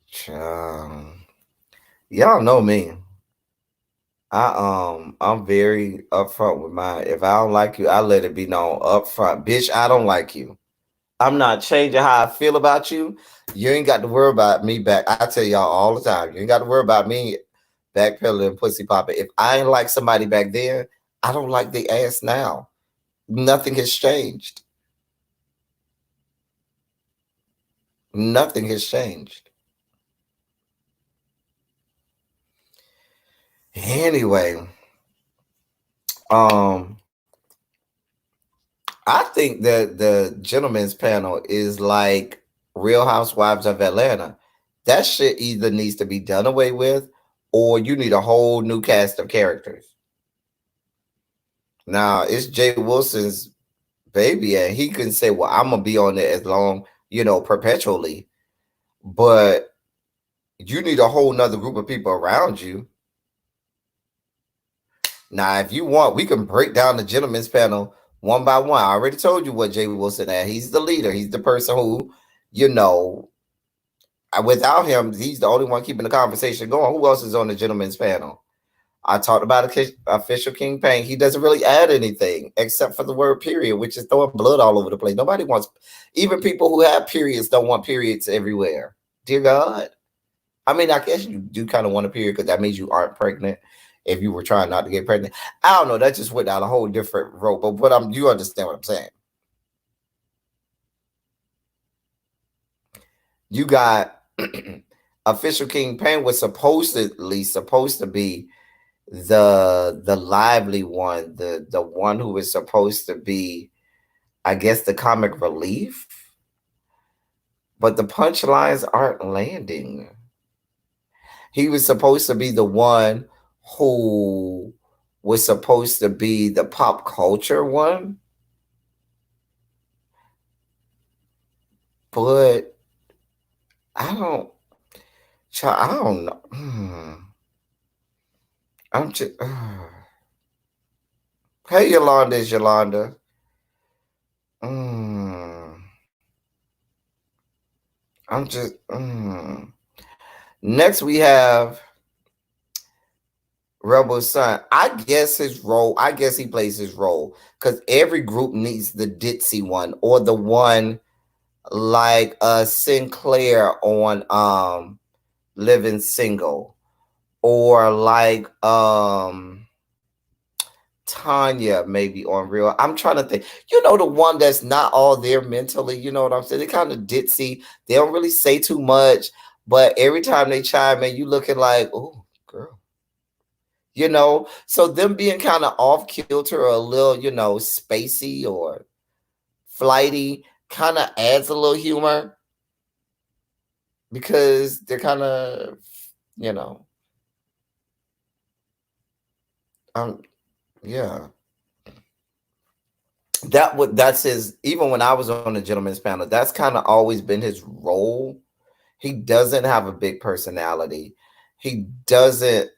Child. Y'all know me. I'm very upfront with mine. If I don't like you, I let it be known upfront. Bitch, I don't like you. I'm not changing how I feel about you. You ain't got to worry about me back. I tell y'all all the time, you ain't got to worry about me backpedaling and pussy popping. If I ain't like somebody back then, I don't like the ass now. Nothing has changed. Nothing has changed. Anyway, I think that the gentleman's panel is like Real Housewives of Atlanta. That shit either needs to be done away with or you need a whole new cast of characters. Now, it's Jay Wilson's baby, and he can say, well, I'm going to be on it as long, perpetually. But you need a whole nother group of people around you. Now, if you want, we can break down the gentleman's panel one by one. I already told you what Jay Wilson had. He's the leader. He's the person who, without him, he's the only one keeping the conversation going. Who else is on the gentleman's panel? I talked about official King Payne. He doesn't really add anything except for the word period, which is throwing blood all over the place. Nobody wants, even people who have periods don't want periods everywhere. Dear God. I mean, I guess you do kind of want a period because that means you aren't pregnant if you were trying not to get pregnant. I don't know. That just went down a whole different road. But you understand what I'm saying. You got official King Payne was supposed to be the lively one, the one who was supposed to be, I guess, the comic relief. but the punchlines aren't landing. He was supposed to be the one who was supposed to be the pop culture one, but I don't. I don't know. I'm just. Hey, Yolanda, is Yolanda. I'm just. Next, we have Rebel Son. I guess his role. I guess he plays his role because every group needs the ditzy one or the one like Sinclair on Living Single, or like Tanya maybe on Real. I'm trying to think. You know, the one that's not all there mentally. You know what I'm saying? They kind of ditzy. They don't really say too much, but every time they chime in, you looking like, oh, girl. You know, so them being kind of off kilter or a little, you know, spacey or flighty kind of adds a little humor because they're kind of, you know, yeah. That's his. Even when I was on the gentleman's panel, that's kind of always been his role. He doesn't have a big personality. He doesn't.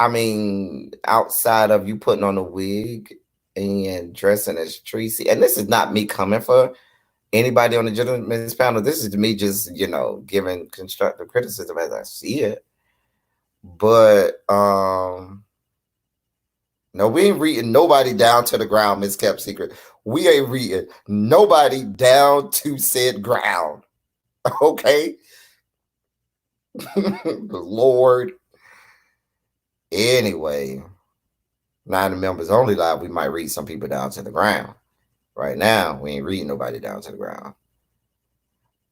I mean, outside of you putting on a wig and dressing as Tracy, and this is not me coming for anybody on the gentleman's panel. This is me just, you know, giving constructive criticism as I see it. But no, we ain't reading nobody down to the ground, Miss Kept Secret. We ain't reading nobody down to said ground. Okay? Lord. Anyway, 9 members only live. We might read some people down to the ground. Right now, we ain't reading nobody down to the ground.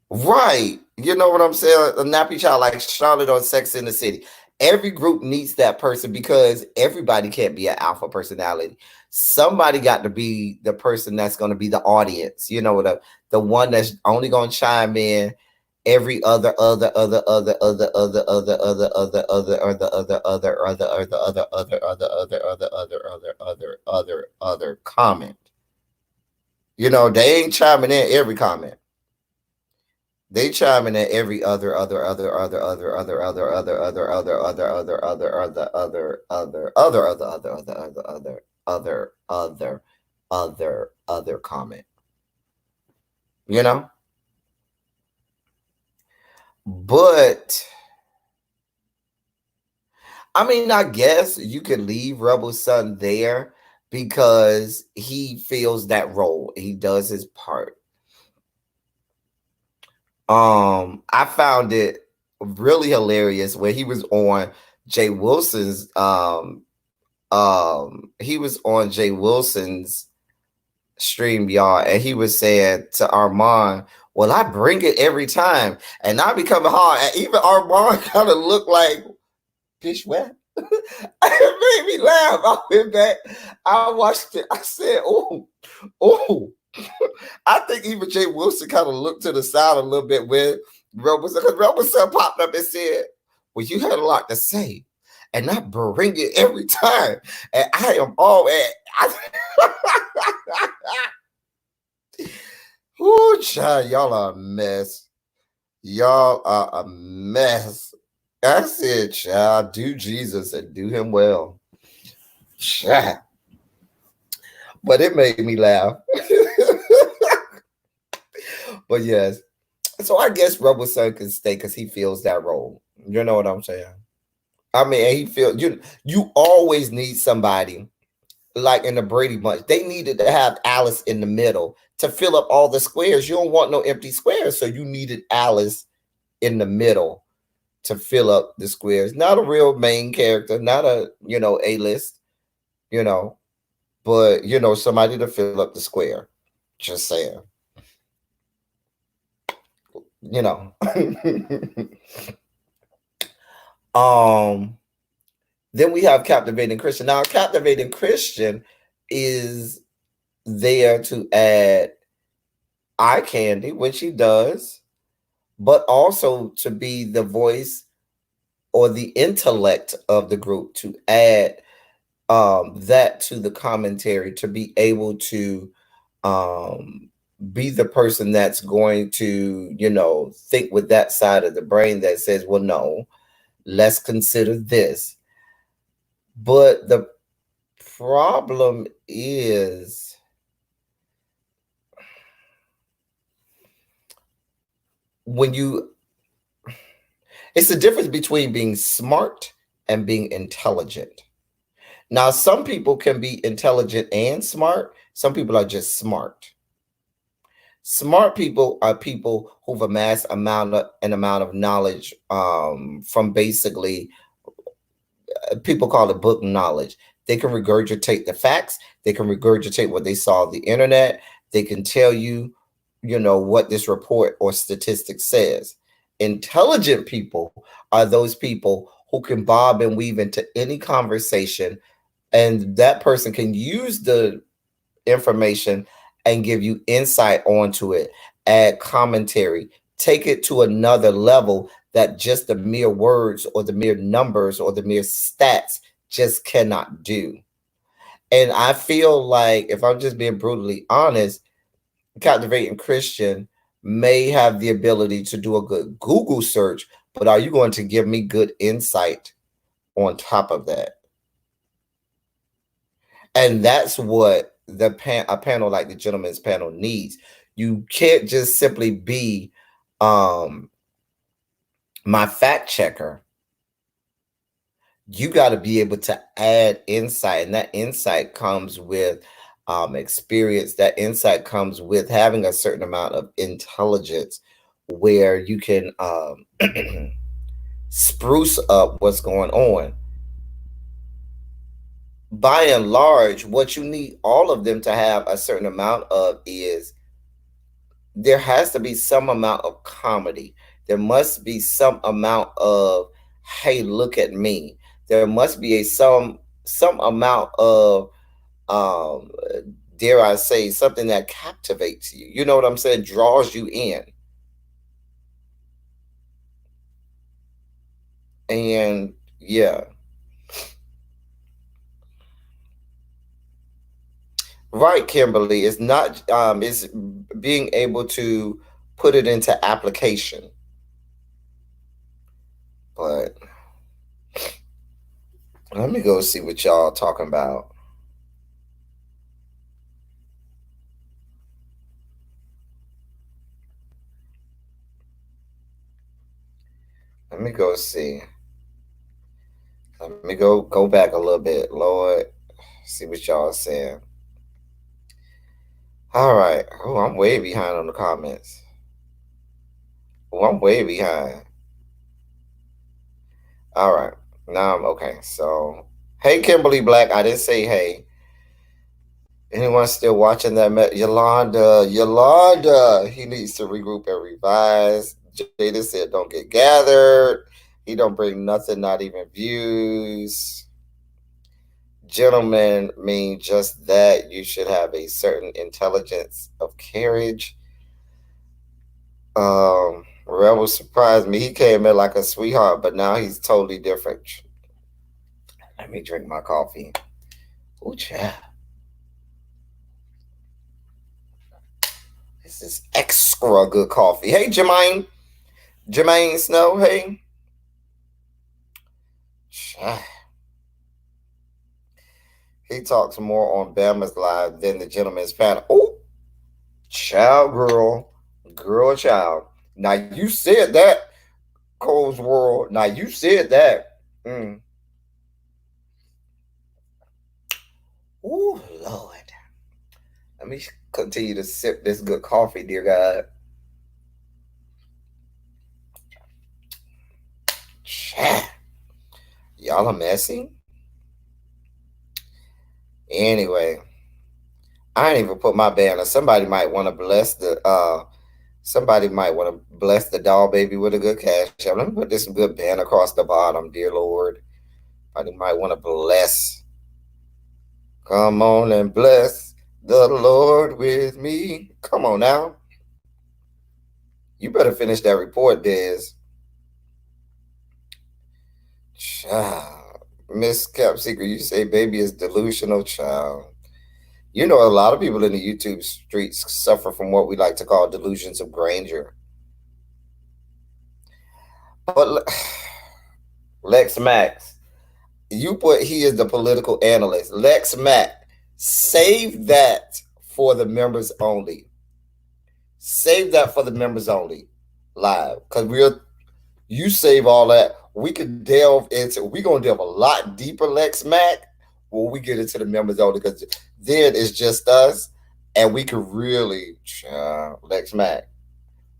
Right. You know what I'm saying? A nappy child like Charlotte on Sex in the City. Every group needs that person because everybody can't be an alpha personality. Somebody got to be the person that's going to be the audience. You know, the one that's only going to chime in every other comment. You know, they ain't chiming in every comment. They chiming in every other comment. You know? But I mean, I guess you could leave Rebel Son there because he feels that role. He does his part. I found it really hilarious when he was on Jay Wilson's he was on Jay Wilson's stream, y'all, and he was saying to Armand, well, I bring it every time, and I become hard. And even Armand kind of looked like, bitch, what? It made me laugh. I went back, I watched it, I said, oh. I think even Jay Wilson kind of looked to the side a little bit when Robinson popped up and said, well, you had a lot to say, and I bring it every time, and I am all Ooh, child, y'all are a mess. Y'all are a mess. I said, child, do Jesus and do him well. Child. But it made me laugh. But yes. So I guess Rebel Son can stay because he feels that role. You know what I'm saying? I mean, he feels you always need somebody like in the Brady Bunch. They needed to have Alice in the middle to fill up all the squares. You don't want no empty squares, so you needed Alice in the middle to fill up the squares. Not a real main character, not a, you know, A-list, you know, but, you know, somebody to fill up the square. Just saying. You know. Then we have Captivating Christian. Now, Captivating Christian is there to add eye candy, which he does. but also to be the voice or the intellect of the group, to add that to the commentary, to be able to um, be the person that's going to, think with that side of the brain that says, well, no, let's consider this. But the problem is when it's the difference between being smart and being intelligent. Now, some people can be intelligent and smart. Some people are just smart. Smart people are people who've amassed an amount of knowledge from basically people call it book knowledge. They can regurgitate the facts. They can regurgitate what they saw on the internet. They can tell you, what this report or statistic says. Intelligent people are those people who can bob and weave into any conversation, and that person can use the information and give you insight onto it, add commentary, take it to another level that just the mere words or the mere numbers or the mere stats just cannot do. And I feel like, if I'm just being brutally honest, Captivating Christian may have the ability to do a good Google search, but are you going to give me good insight on top of that? And that's what a panel like the gentleman's panel needs. You can't just simply be my fact checker. You got to be able to add insight, and that insight comes with experience. That insight comes with having a certain amount of intelligence, where you can spruce up what's going on. By and large, what you need all of them to have a certain amount of is there has to be some amount of comedy. There must be some amount of, hey, look at me. There must be some amount of um dare I say, something that captivates you. You know what I'm saying? Draws you in. And yeah. Right, Kimberly. It's not it's being able to put it into application. But let me go see what y'all talking about. Let me go see. Let me go back a little bit, Lord. See what y'all saying. All right. Oh, I'm way behind on the comments. Oh, I'm way behind. All right. Now I'm okay. So, hey, Kimberly Black. I didn't say hey. Anyone still watching that? Yolanda, he needs to regroup and revise. Jada said, don't get gathered. He don't bring nothing, not even views. Gentlemen mean just that. You should have a certain intelligence of carriage. Rebel surprised me. He came in like a sweetheart, but now he's totally different. Let me drink my coffee. Ooh, child. This is extra good coffee. Hey, Jermaine Snow, hey. Child. He talks more on Bama's Live than the gentleman's panel. Oh, child, girl, child. Now you said that, Cole's World. Now you said that. Ooh, Lord. Let me continue to sip this good coffee, dear God. Child. Y'all are messy. Anyway, I ain't even put my banner. Somebody might want to bless the doll baby with a good cash app. Let me put this good banner across the bottom, dear Lord. Somebody might want to bless. Come on and bless the Lord with me. Come on now. You better finish that report, Des. Child. Miss Cap Secret, you say baby is delusional, child. You know, a lot of people in the YouTube streets suffer from what we like to call delusions of grandeur. But Lex Max, you put he is the political analyst. Lex Max, save that for the members only. Save that for the members only live. Because you save all that. We could delve into, we're going to delve a lot deeper, Lex Mac, when we get into the members only, because then it's just us, and we could really, Lex Mac,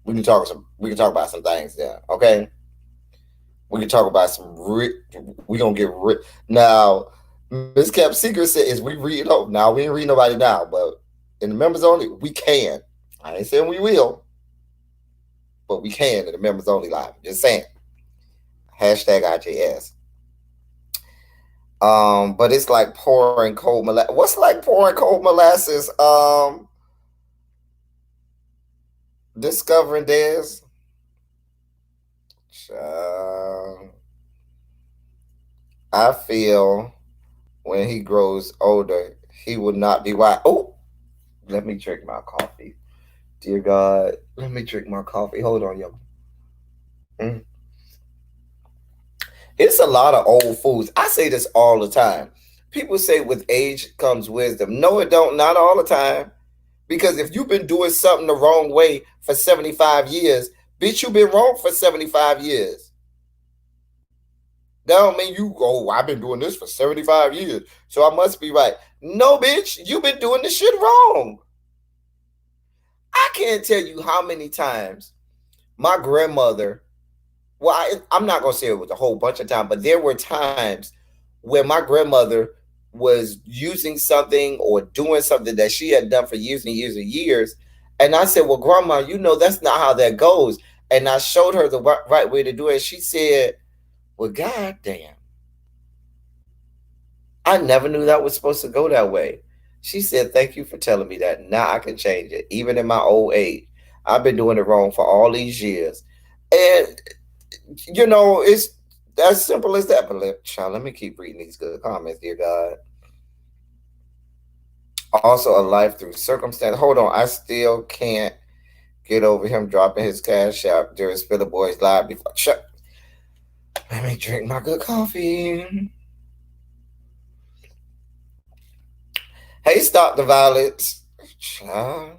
we can talk about some things there, okay? We can talk about some, we going to get now, Miss Cap Secret said, is we read, now we ain't read nobody now, but in the members only, we can. I ain't saying we will, but we can in the members only live. Just saying. Hashtag IJS. But it's like pouring cold molasses. What's like pouring cold molasses? Discovering Des. I feel when he grows older, he will not be wise. Oh, let me drink my coffee. Dear God, let me drink my coffee. Hold on, y'all. It's a lot of old fools. I say this all the time. People say with age comes wisdom. No, it don't. Not all the time. Because if you've been doing something the wrong way for 75 years, bitch, you've been wrong for 75 years. That don't mean I've been doing this for 75 years, so I must be right. No, bitch, you've been doing this shit wrong. I can't tell you how many times my grandmother, I'm not going to say it was a whole bunch of times, but there were times when my grandmother was using something or doing something that she had done for years and years and years. And I said, well, Grandma, that's not how that goes. And I showed her the right way to do it. She said, well, goddamn, I never knew that was supposed to go that way. She said, thank you for telling me that. Now I can change it. Even in my old age, I've been doing it wrong for all these years. And, it's as simple as that. But child, let me keep reading these good comments, dear God. Also, a life through circumstance. Hold on. I still can't get over him dropping his CashApp during Spiller Boys Live before. Let me drink my good coffee. Hey, stop the violence. Child.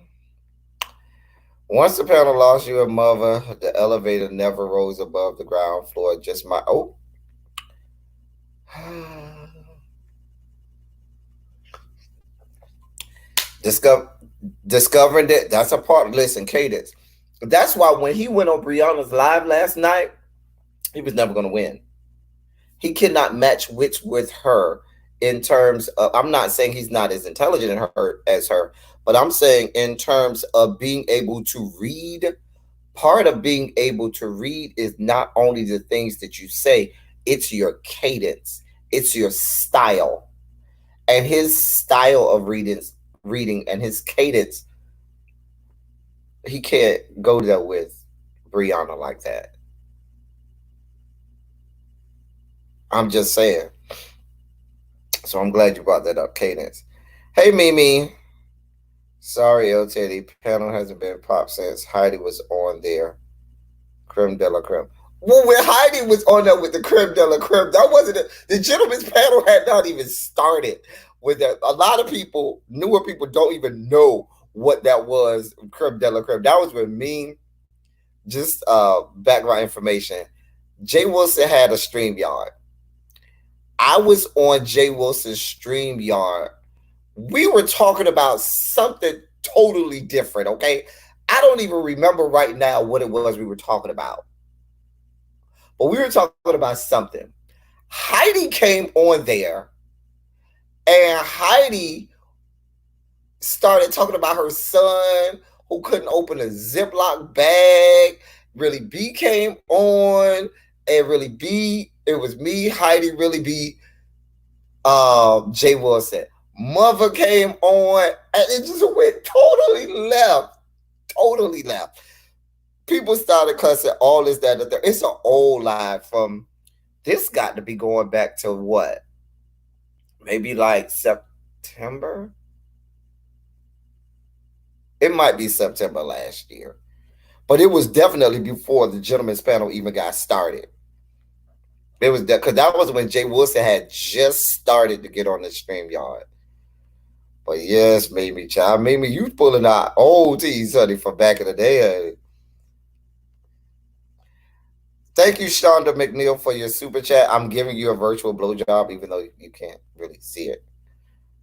Once the panel lost you a mother, the elevator never rose above the ground floor. Just my discovering that that's a part. Listen, Cadence. That's why when he went on Brianna's live last night, he was never going to win. He cannot match wits with her in terms of, I'm not saying he's not as intelligent as her, but I'm saying in terms of being able to read. Part of being able to read is not only the things that you say, it's your cadence, it's your style. And his style of reading and his cadence, he can't go there with Brianna like that. I'm just saying. So I'm glad you brought that up, cadence. Hey, Mimi. Sorry, El Teddy. Panel hasn't been popped since Heidi was on there. Creme de la creme. Well, when Heidi was on there with the creme de la creme, that wasn't it. The gentleman's panel had not even started with that. A lot of people, newer people, don't even know what that was, creme de la creme. That was with me. Just background information. Jay Wilson had a StreamYard. I was on Jay Wilson's StreamYard. We were talking about something totally different, okay? I don't even remember right now what it was we were talking about. But we were talking about something. Heidi came on there, and Heidi started talking about her son who couldn't open a Ziploc bag. Really B came on, and Really B, it was me, Heidi, Really B, Jay Wilson. Mother came on, and it just went totally left. People started cussing all this, that, and the third. It's an old live from, this got to be going back to what? Maybe like September? It might be September last year. But it was definitely before the gentleman's panel even got started. It was that, because that was when Jay Wilson had just started to get on the StreamYard. But yes, Mimi, child, Mimi, you pulling out old teas, honey, from back in the day, honey. Thank you, Shonda McNeil, for your super chat. I'm giving you a virtual blowjob, even though you can't really see it.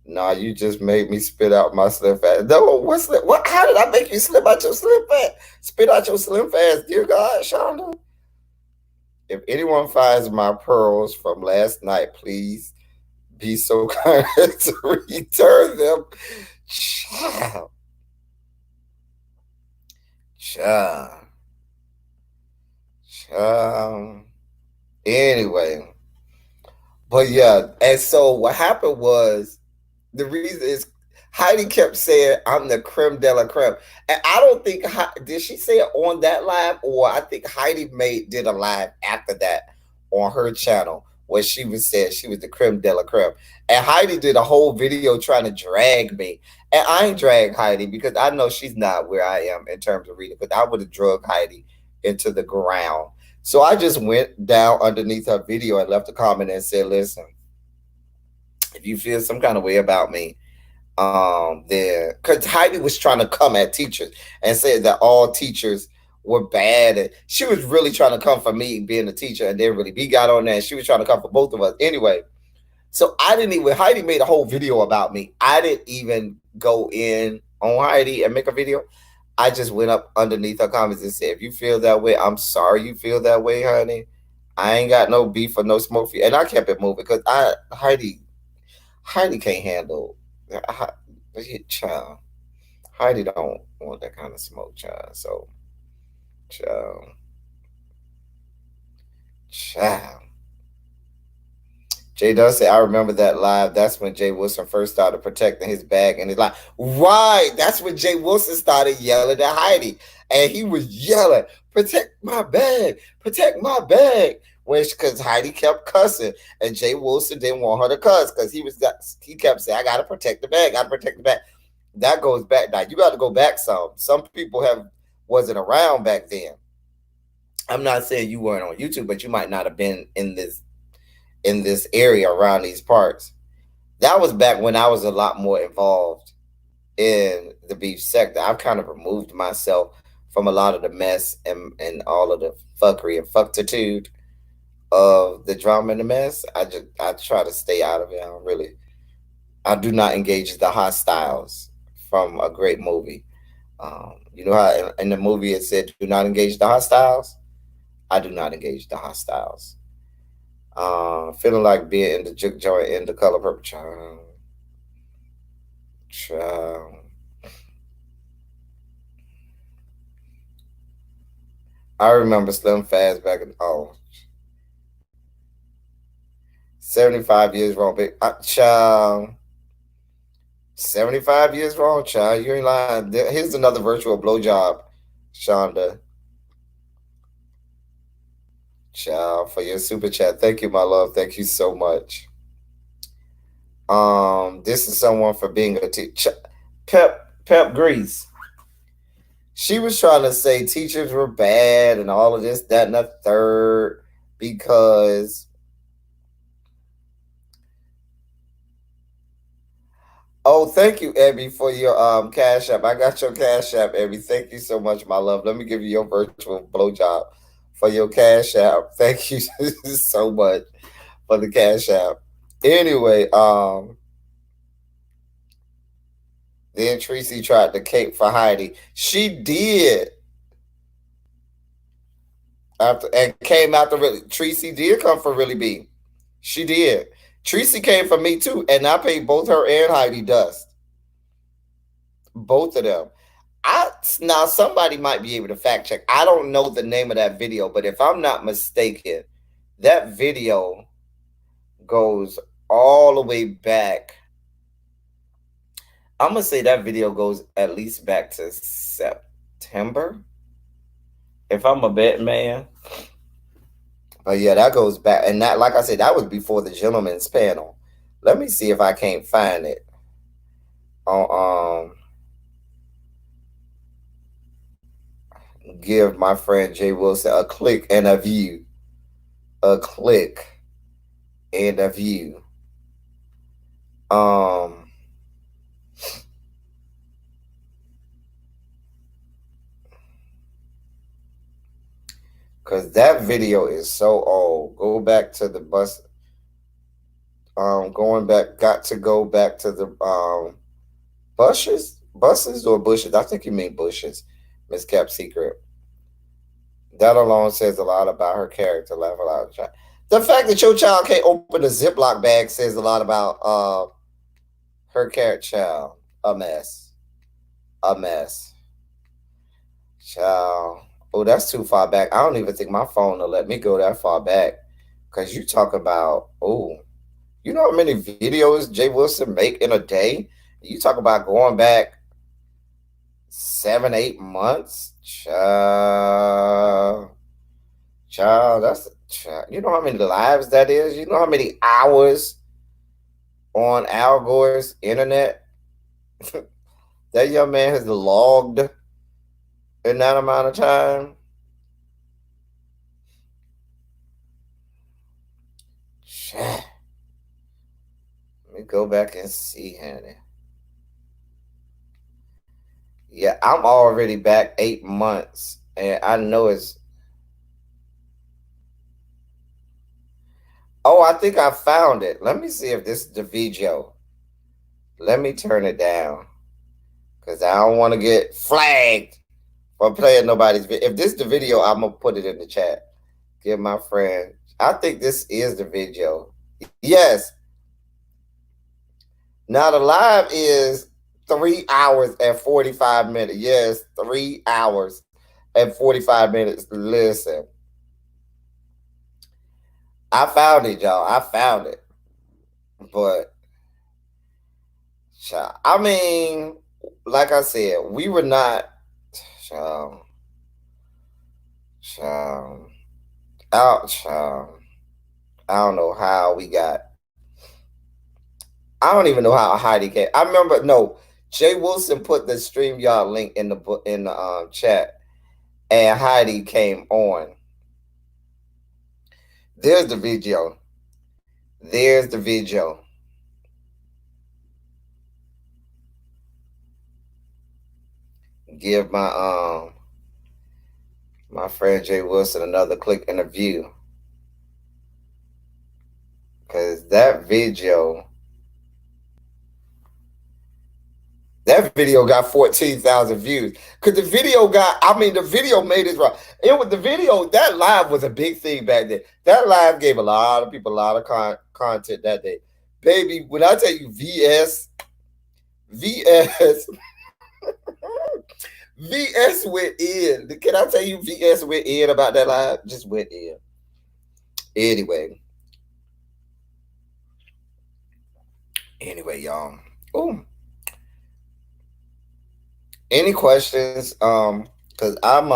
Nah, you just made me spit out my slim fast. No, what's that? What? How did I make you slip out your slim fast? Spit out your slim fast, dear God, Shonda. If anyone finds my pearls from last night, please be so kind to return them. Child. Child. Anyway, but yeah, and so what happened was, the reason is Heidi kept saying I'm the creme de la creme, and I don't think, did she say it on that live, or I think Heidi did a live after that on her channel where she was saying she was the creme de la creme, and Heidi did a whole video trying to drag me, and I ain't drag Heidi because I know she's not where I am in terms of reading, but I would have drug Heidi into the ground. So I just went down underneath her video and left a comment and said, listen, if you feel some kind of way about me, there, because Heidi was trying to come at teachers and said that all teachers were bad, and she was really trying to come for me being a teacher, and then really B got on there, and she was trying to come for both of us. Anyway, so I didn't even, Heidi made a whole video about me. I didn't even go in on Heidi and make a video. I just went up underneath her comments and said, if you feel that way, I'm sorry you feel that way, honey. I ain't got no beef or no smoke for you. And I kept it moving because Heidi can't handle, child. Heidi don't want that kind of smoke, child. So, child. Jay does say, I remember that live. That's when Jay Wilson first started protecting his bag and his life. Right. That's when Jay Wilson started yelling at Heidi. And he was yelling, protect my bag, protect my bag. Because Heidi kept cussing. And Jay Wilson didn't want her to cuss because he kept saying, I got to protect the bag. I got to protect the bag. That goes back. Now, you got to go back some. Some people wasn't around back then. I'm not saying you weren't on YouTube, but you might not have been in this area around these parts. That was back when I was a lot more involved in the beef sector. I've kind of removed myself from a lot of the mess and all of the fuckery and fucktitude of the drama and the mess. I try to stay out of it. I do not engage the hostiles from a great movie. You know how in the movie it said, do not engage the hostiles? I do not engage the hostiles. Feeling like being in the juke joint in the color purple. Child. I remember Slim Fast back in 75 years wrong, big child. 75 years wrong, child. You ain't lying. Here's another virtual blowjob, Shonda. Child, for your super chat. Thank you, my love. Thank you so much. This is someone for being a teacher. Pep Grease. She was trying to say teachers were bad and all of this, that, and the third because thank you, Abby, for your Cash App. I got your Cash App, Abby. Thank you so much, my love. Let me give you your virtual blowjob for your Cash App. Thank you so much for the Cash App. Anyway, then Tracy tried to cape for Heidi. She did. Came after really. Tracy did come for Really B. She did. Tracy came for me too, and I paid both her and Heidi dust. Both of them. Now somebody might be able to fact check. I don't know the name of that video, but if I'm not mistaken, that video goes all the way back. I'm gonna say that video goes at least back to September. if I'm a betting man. But yeah, that goes back, and that, like I said, that was before the gentleman's panel. Let me see if I can't find it on give my friend Jay Wilson a click and a view. A click and a view. Um Cause that video is so old. Go back to the bus. Going back, got to go back to the buses or bushes. I think you mean bushes. Miss Cap Secret. That alone says a lot about her character. Level out. The fact that your child can't open a Ziploc bag says a lot about her character. Child, a mess, a mess. Child. Oh, that's too far back. I don't even think my phone will let me go that far back. Cause you talk about, oh, you know how many videos Jay Wilson make in a day? You talk about going back 7, 8 months. Child, that's child. You know how many lives that is? You know how many hours on Al Gore's internet that young man has logged in that amount of time? Let me go back and see, honey. Yeah, I'm already back 8 months, and I know it's. Oh, I think I found it. Let me see if this is the video. Let me turn it down, because I don't want to get flagged for playing nobody's video. If this is the video, I'm going to put it in the chat. Give my friend. I think this is the video. Yes. Now the live is 3 hours and 45 minutes. Yes, 3 hours and 45 minutes. Listen. I found it, y'all. I found it. But, I mean, like I said, we were not. Child. Out. I don't know how we got. I don't even know how Heidi came. I remember, no, Jay Wilson put the StreamYard link in the chat, and Heidi came on. There's the video. There's the video. Give my friend Jay Wilson another click and a view. Cause that video got 14,000 views. Cause the video made it right. It was the video, that live was a big thing back then. That live gave a lot of people a lot of content that day. Baby, when I tell you VS VS went in. Can I tell you VS went in about that live? Just went in. Anyway, y'all. Ooh. Any questions? Because I'm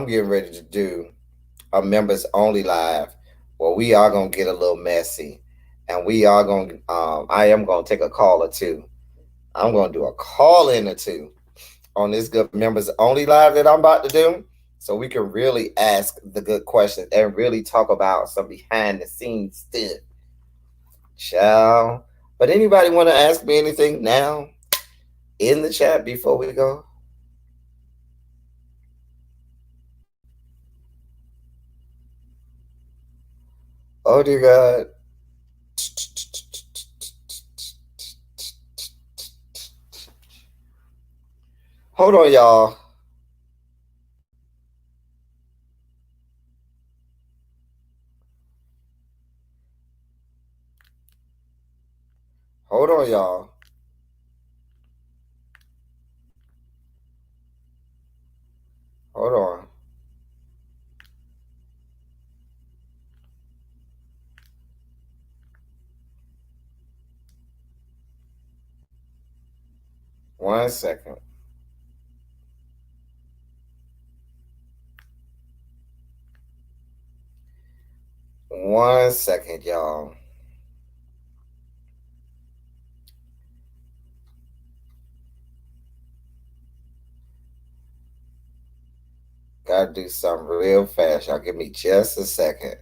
getting ready to do a members only live where we are gonna get a little messy, and we are gonna I am gonna take a call or two. I'm gonna do a call in or two on this good members only live that I'm about to do, so we can really ask the good questions and really talk about some behind the scenes stuff. Ciao. But anybody want to ask me anything now in the chat before we go? Oh dear God. Hold on, y'all. Hold on, y'all. Hold on. One second. 1 second, y'all. Gotta do something real fast. Y'all give me just a second.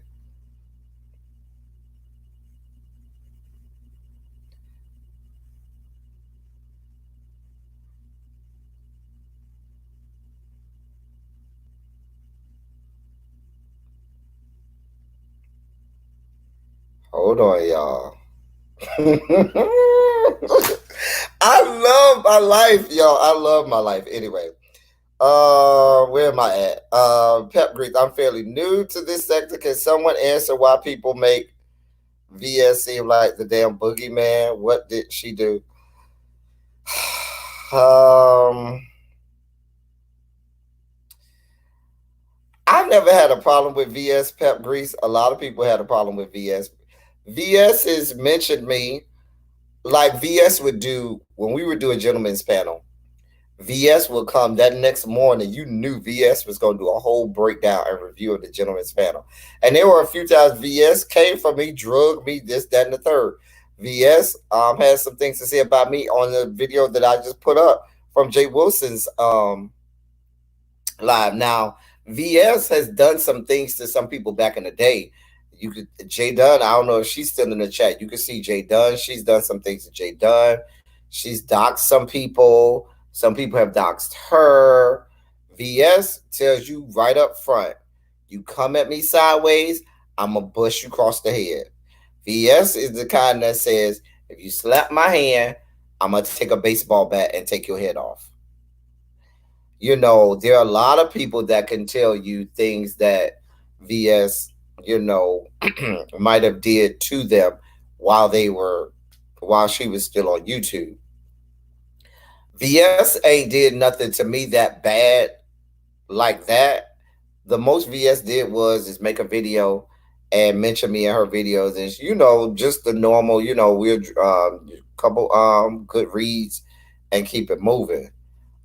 Hold on, y'all. I love my life, y'all. I love my life. Anyway, where am I at? Pep Grease. I'm fairly new to this sector. Can someone answer why people make VS seem like the damn boogeyman? What did she do? I've never had a problem with VS Pep Grease. A lot of people had a problem with VS. VS has mentioned me like VS would do when we were doing Gentlemen's Panel. VS would come that next morning. You knew VS was going to do a whole breakdown and review of the Gentlemen's Panel. And there were a few times VS came for me, drugged me, this, that, and the third. VS has some things to say about me on the video that I just put up from Jay Wilson's live. Now, VS has done some things to some people back in the day. You could Jay Dunn. I don't know if she's still in the chat. You can see Jay Dunn. She's done some things to Jay Dunn. She's doxed some people. Some people have doxed her. VS tells you right up front, you come at me sideways, I'm gonna bust you across the head. VS is the kind that says, if you slap my hand, I'm gonna take a baseball bat and take your head off. You know, there are a lot of people that can tell you things that VS, you know, might have did to them while she was still on YouTube. VS ain't did nothing to me that bad like that. The most VS did is make a video and mention me in her videos, and you know, just the normal, you know, we're couple good reads and keep it moving.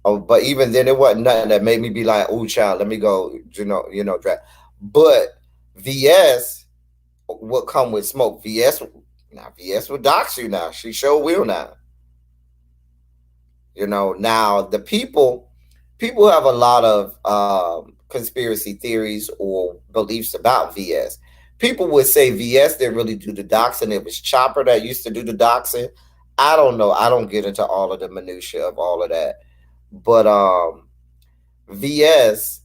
Oh, but even then, it wasn't nothing that made me be like, "Oh, child, let me go," you know, draft. But VS would come with smoke. VS would dox you now. She sure will now. You know, now the people have a lot of conspiracy theories or beliefs about VS. People would say VS didn't really do the doxing. It was Chopper that used to do the doxing. I don't know. I don't get into all of the minutia of all of that. But VS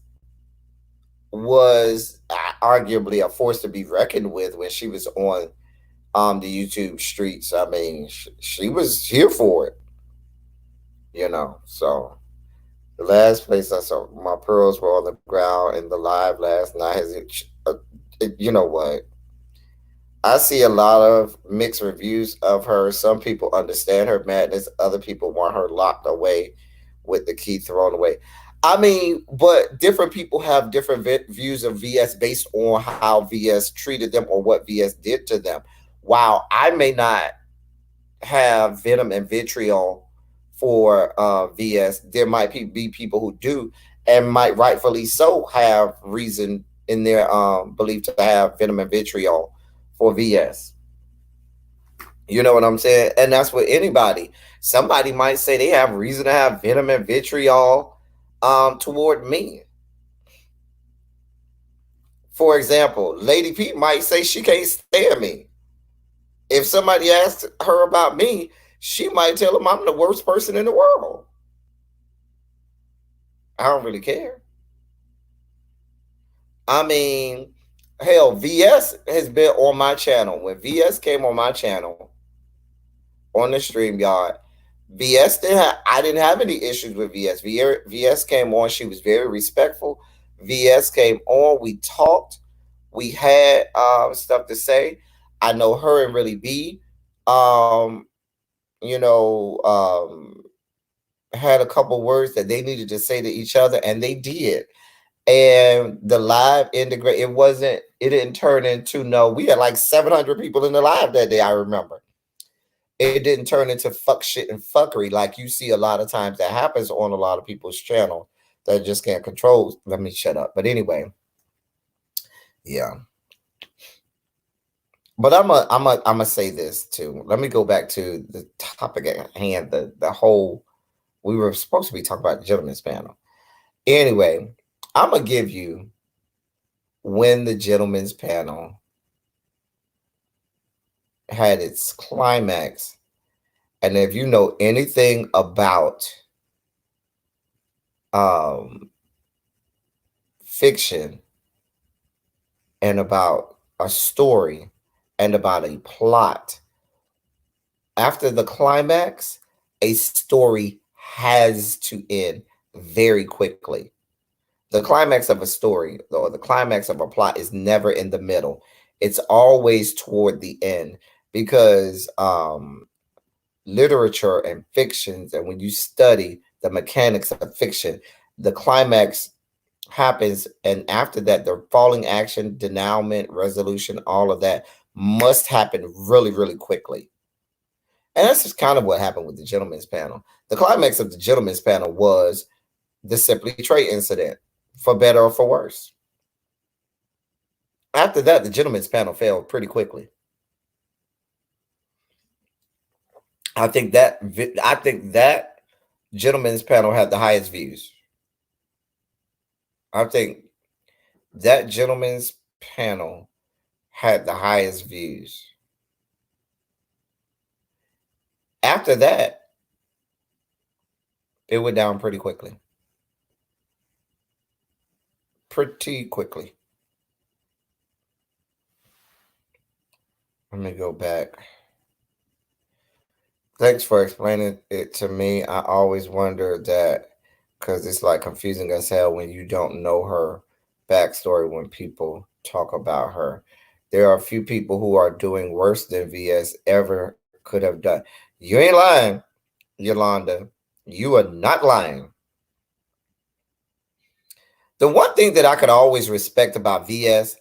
was arguably a force to be reckoned with when she was on the YouTube streets. I mean, she was here for it. You know, so the last place I saw my pearls were on the ground in the live last night. You know what? I see a lot of mixed reviews of her. Some people understand her madness. Other people want her locked away with the key thrown away. I mean, but different people have different views of VS based on how VS treated them or what VS did to them. While I may not have venom and vitriol for VS, there might be people who do and might rightfully so have reason in their belief to have venom and vitriol for VS. You know what I'm saying? And that's with anybody. Somebody might say they have reason to have venom and vitriol toward me. For example, Lady P might say she can't stand me. If somebody asks her about me, she might tell them I'm the worst person in the world. I don't really care. I mean, hell, VS has been on my channel. When VS came on my channel on the StreamYard, I didn't have any issues with VS. VS came on, she was very respectful. VS came on, we talked, we had stuff to say. I know her and Really B, you know, had a couple words that they needed to say to each other, and they did. And the live integrate, it didn't turn into we had like 700 people in the live that day, I remember. It didn't turn into fuck shit and fuckery like you see a lot of times that happens on a lot of people's channel that just can't control. Let me shut up. But anyway, yeah. But I'm gonna say this too. Let me go back to the topic at hand. The whole we were supposed to be talking about the gentleman's panel. Anyway, I'm gonna give you when the gentleman's panel had its climax, and if you know anything about fiction and about a story and about a plot, after the climax, a story has to end very quickly. The climax of a story or the climax of a plot is never in the middle. It's always toward the end because literature and fictions, and when you study the mechanics of fiction, the climax happens, and after that, the falling action, denouement, resolution, all of that must happen really, really quickly. And that's just kind of what happened with the gentleman's panel. The climax of the gentleman's panel was the Simply Trey incident, for better or for worse. After that, the gentleman's panel failed pretty quickly. I think that gentleman's panel had the highest views. I think that gentleman's panel had the highest views. After that, it went down pretty quickly. Pretty quickly. Let me go back. Thanks for explaining it to me. I always wonder that because it's like confusing as hell when you don't know her backstory when people talk about her. There are a few people who are doing worse than VS ever could have done. You ain't lying, Yolanda. You are not lying. The one thing that I could always respect about VS,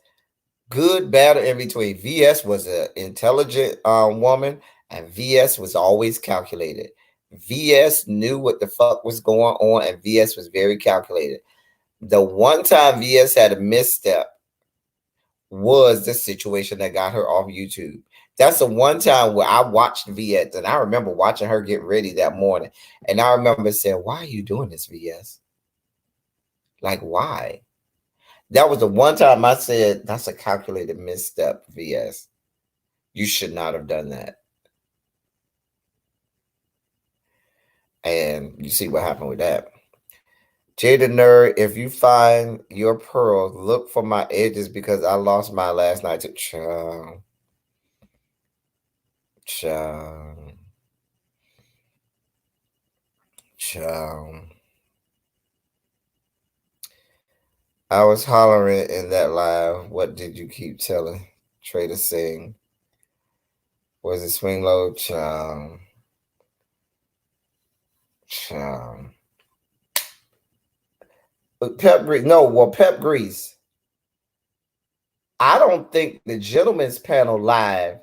good, bad, or in between, VS was an intelligent woman, and VS was always calculated. VS knew what the fuck was going on, and VS was very calculated. The one time VS had a misstep was the situation that got her off YouTube. That's the one time where I watched VS, and I remember watching her get ready that morning, and I remember saying, "Why are you doing this, VS? Like, why?" That was the one time I said, "That's a calculated misstep, VS. You should not have done that." And you see what happened with that. Jada Nerd, if you find your pearls, look for my edges because I lost mine last night to Chum. I was hollering in that live. What did you keep telling Trey to sing? Was it Swing Low? Chum. Pep Grease. No, well, Pep Grease. I don't think the gentleman's panel live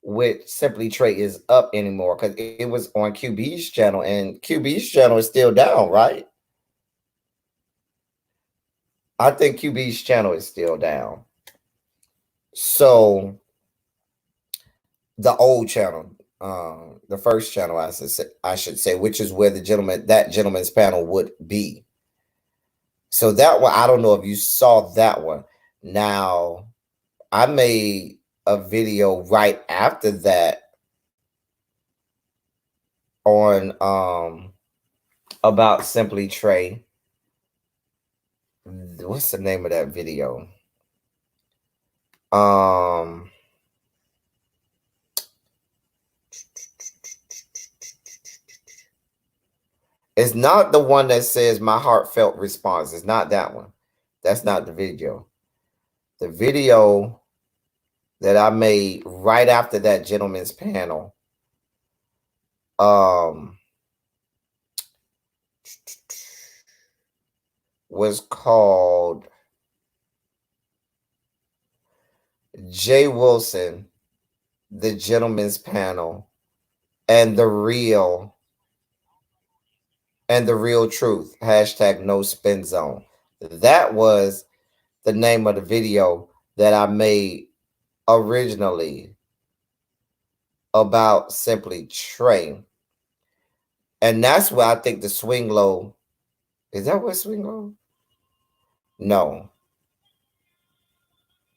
with Simply Trey is up anymore because it was on QB's channel, and QB's channel is still down, right? I think QB's channel is still down. So the old channel, the first channel, I should say, which is where that gentleman's panel would be. So that one, I don't know if you saw that one. Now, I made a video right after that on about Simply Trey. What's the name of that video? It's not the one that says my heartfelt response. It's not that one. That's not the video. The video that I made right after that gentleman's panel was called Jay Wilson, the gentleman's panel, and the real truth. Hashtag no spin zone. That was the name of the video that I made originally about Simply Trey. And that's where I think the Swing Low, is that what Swing Low? No.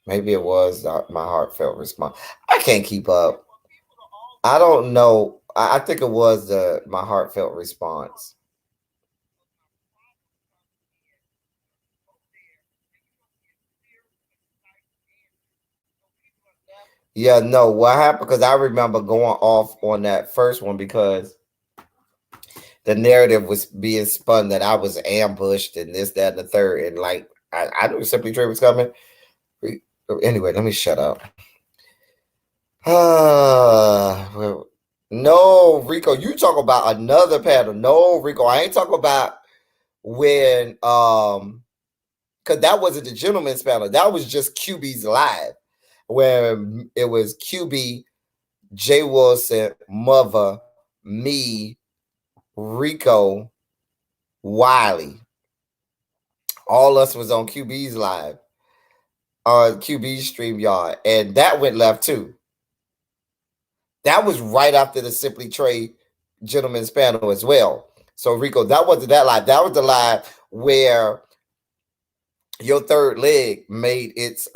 Maybe it was my heartfelt response. I can't keep up. I don't know. I think it was my heartfelt response. Yeah, no, what happened? Because I remember going off on that first one because the narrative was being spun that I was ambushed and this, that, and the third. And like, I knew Simply Trey was coming. Anyway, let me shut up. Well, no, Rico, you talk about another panel. No, Rico, I ain't talking about when because that wasn't the gentleman's panel. That was just QB's live, where it was QB, Jay Wilson, Mother, me, Rico, Wiley. All us was on QB's live, on QB's StreamYard, and that went left too. That was right after the Simply Trey gentleman's panel as well. So Rico, that wasn't that live. That was the live where your third leg made its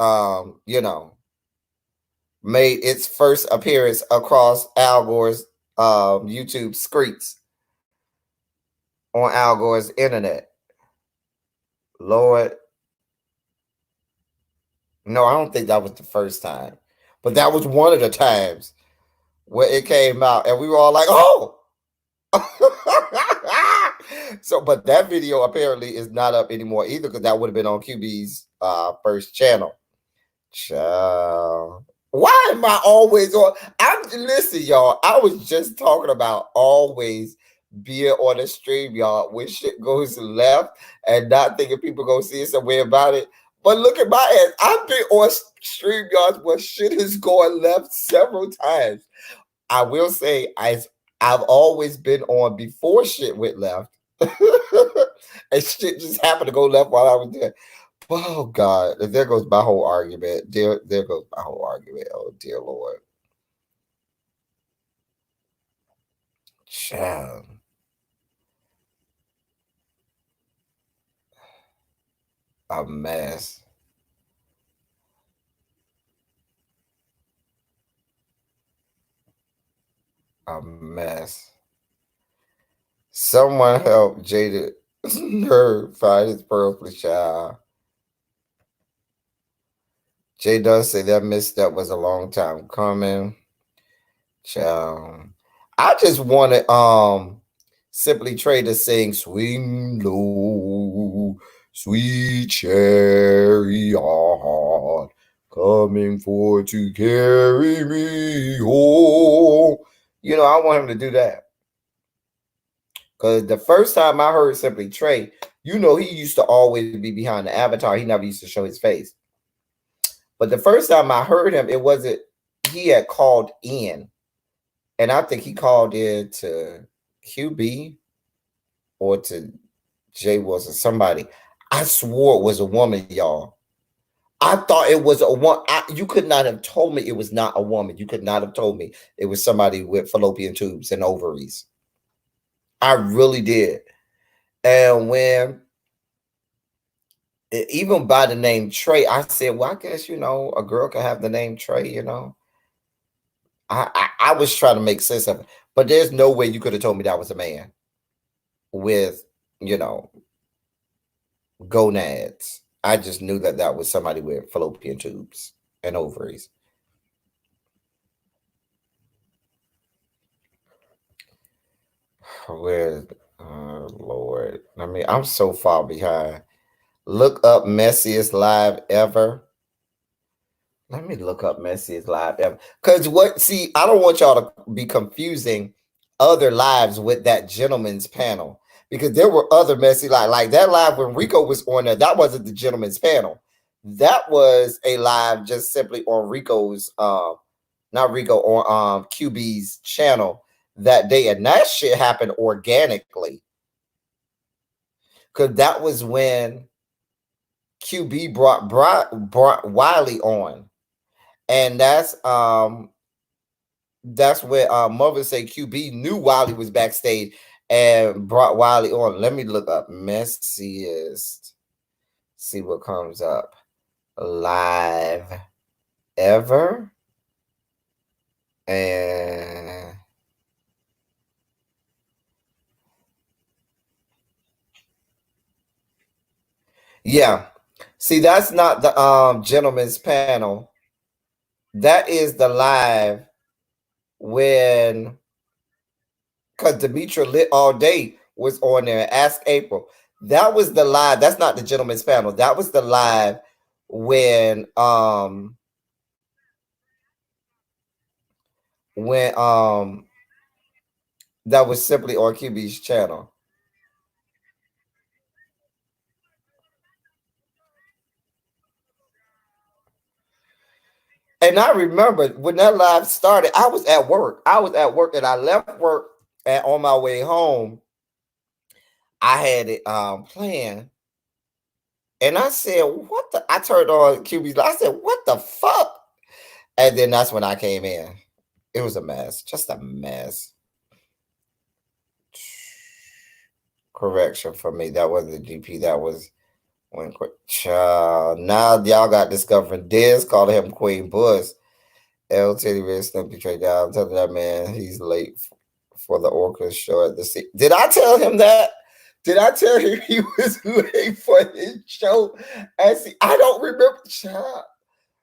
made its first appearance across Al Gore's YouTube screens on Al Gore's internet. Lord, no, I don't think that was the first time, but that was one of the times where it came out, and we were all like, "Oh!" So, but that video apparently is not up anymore either, because that would have been on QB's first channel. Child. Why am I always on? Listen, y'all. I was just talking about always being on the stream, y'all, when shit goes left and not thinking people gonna see somewhere about it. But look at my ass. I've been on stream yards where shit is going left several times. I will say I've always been on before shit went left. And shit just happened to go left while I was there. Oh God, there goes my whole argument. There goes my whole argument. Oh dear Lord. Child. A mess. A mess. Someone help Jada Nerd find his perfect child. Jay does say that misstep was a long time coming. Child. I just wanted Simply Trey to sing Swing Low, Sweet Chariot, coming forward to carry me home. You know, I want him to do that. Because the first time I heard Simply Trey, you know, he used to always be behind the avatar. He never used to show his face. But the first time I heard him, it wasn't, he had called in. And I think he called in to QB or to Jay Wilson, somebody. I swore it was a woman, y'all. I thought it was a one. You could not have told me it was not a woman. You could not have told me it was somebody with fallopian tubes and ovaries. I really did. And when, even by the name Trey, I said, well, I guess, you know, a girl can have the name Trey, you know. I was trying to make sense of it. But there's no way you could have told me that was a man with, you know, gonads. I just knew that that was somebody with fallopian tubes and ovaries. Where, Lord, I mean, I'm so far behind. Look up messiest live ever. Let me look up messiest live ever. Because I don't want y'all to be confusing other lives with that gentleman's panel. Because there were other messy live. Like that live when Rico was on there, that wasn't the gentleman's panel. That was a live just simply on Rico's, not Rico, on QB's channel that day. And that shit happened organically. Because that was when QB brought Wiley on. And that's where Mother say QB knew Wiley was backstage and brought Wiley on. Let me look up messiest. See what comes up. Live ever. And yeah. See, that's not the gentleman's panel. That is the live when because Demetra Lit All Day was on there. Ask April. That was the live. That's not the gentleman's panel. That was the live when that was simply on QB's channel. And I remember when that live started, I was at work. And I left work and on my way home, I had it playing. And I said, what the? I turned on QB's. I said, what the fuck? And then that's when I came in. It was a mess. Just a mess. Correction for me. That wasn't the GP. That was when child. Now y'all got discovering Diz calling him Queen Bush. L. Teddy Red Snoopy trade down. I'm telling that man he's late for the Orca show at the sea. Did I tell him that? Did I tell him he was late for his show? I don't remember. Child.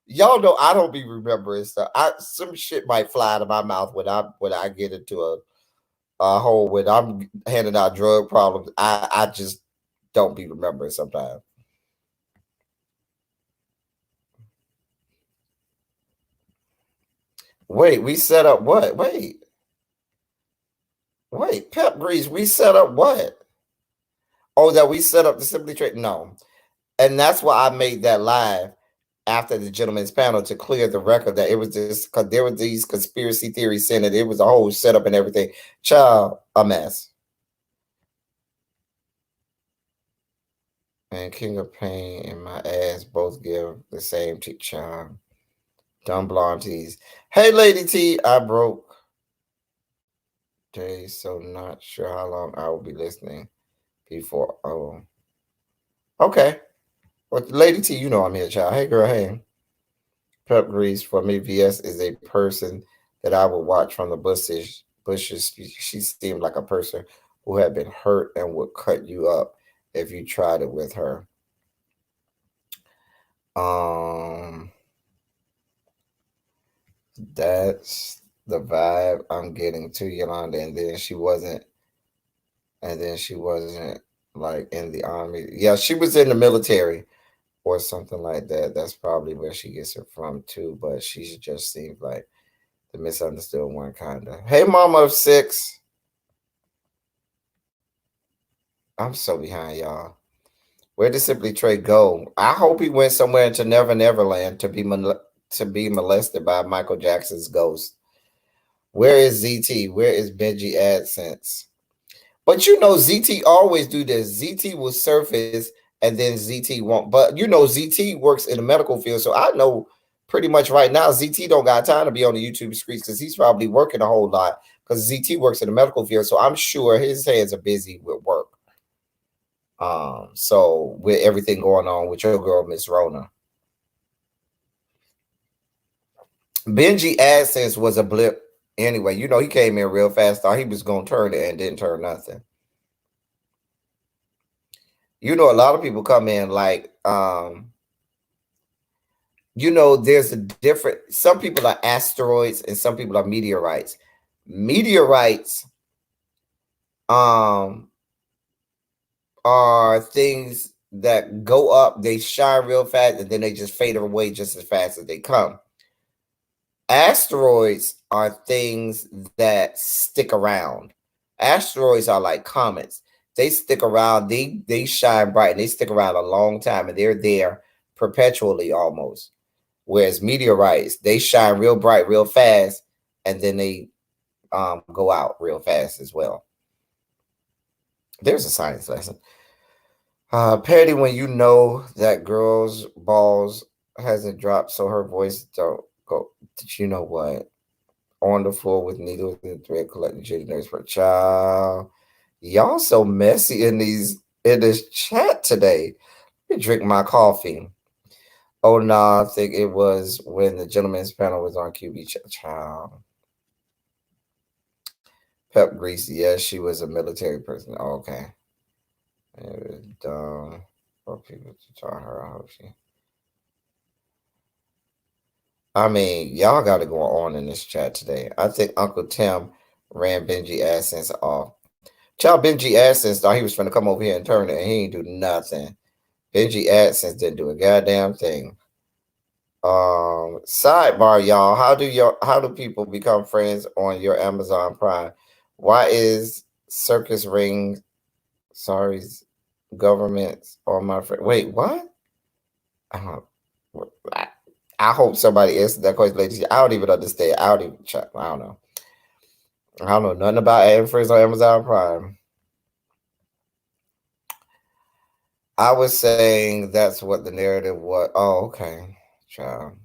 Y'all know I don't be remembering stuff. Some shit might fly out of my mouth when I get into a hole when I'm handing out drug problems. I just don't be remembering sometimes. Wait, we set up what? Wait, Pep Grease, we set up what? Oh, that we set up the Simply Trade? No. And that's why I made that live after the gentleman's panel to clear the record that it was just because there were these conspiracy theories saying that it was a whole setup and everything. Child, a mess. And King of Pain and my ass both give the same charm. Dumb blonde tees. Hey, Lady T, I broke days, so not sure how long I will be listening before. Oh, okay. Well, Lady T, you know I'm here, child. Hey, girl, hey. Pep Grease for me, VS is a person that I would watch from the bushes. She seemed like a person who had been hurt and would cut you up if you tried it with her. That's the vibe I'm getting to Yolanda, and then she wasn't like in the army. Yeah, she was in the military or something like that. That's probably where she gets it from too, but she just seems like the misunderstood one, kind of. Hey, mama of six. I'm so behind, y'all. Where did Simply Trey go? I hope he went somewhere into Never Neverland to be molested by Michael Jackson's ghost. Where is ZT? Where is Benji AdSense? But you know, ZT always do this. ZT will surface and then ZT won't. But you know, ZT works in the medical field, so I know pretty much right now ZT don't got time to be on the YouTube streets because he's probably working a whole lot because ZT works in the medical field. So I'm sure his hands are busy with work. So with everything going on with your girl, Miss Rona. Benji AdSense was a blip anyway. You know, he came in real fast. Thought he was going to turn it and didn't turn nothing. You know, a lot of people come in like, you know, there's a different, some people are asteroids and some people are meteorites. Meteorites are things that go up, they shine real fast, and then they just fade away just as fast as they come. Asteroids are things that stick around. Asteroids are like comets. They stick around, they shine bright, and they stick around a long time, and they're there perpetually almost. Whereas meteorites, they shine real bright, real fast, and then they go out real fast as well. There's a science lesson. Patty, when you know that girl's balls hasn't dropped, so her voice don't Go. Did you know what? On the floor with needles and thread collecting chili nurse for child. Y'all so messy in this chat today. Let me drink my coffee. Oh no, I think it was when the gentleman's panel was on QB child. Pep Greasy, yes, she was a military person. Oh, okay. It was dumb for people to tell her. I hope she. I mean, y'all got to go on in this chat today. I think Uncle Tim ran Benji AdSense off. Child Benji AdSense thought he was going to come over here and turn it, and he ain't do nothing. Benji AdSense didn't do a goddamn thing. Sidebar, y'all. How do people become friends on your Amazon Prime? Why is circus ring sorry governments on my friend? Wait, what? I don't I hope somebody answered that question, ladies. I don't even understand. I don't even check. I don't know. I don't know nothing about adding friends on Amazon Prime. I was saying that's what the narrative was. Oh, okay. Child.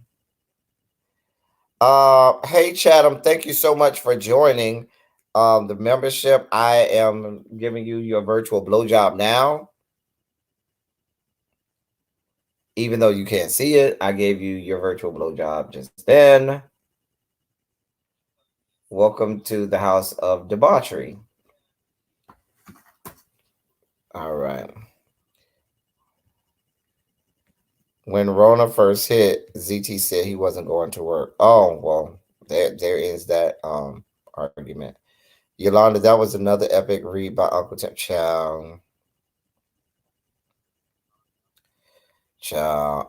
Hey Chatham, thank you so much for joining the membership. I am giving you your virtual blowjob now. Even though you can't see it, I gave you your virtual blowjob just then. Welcome to the house of debauchery. All right. When Rona first hit, ZT said he wasn't going to work. Oh, well, there is that argument. Yolanda, that was another epic read by Uncle Tim. Child.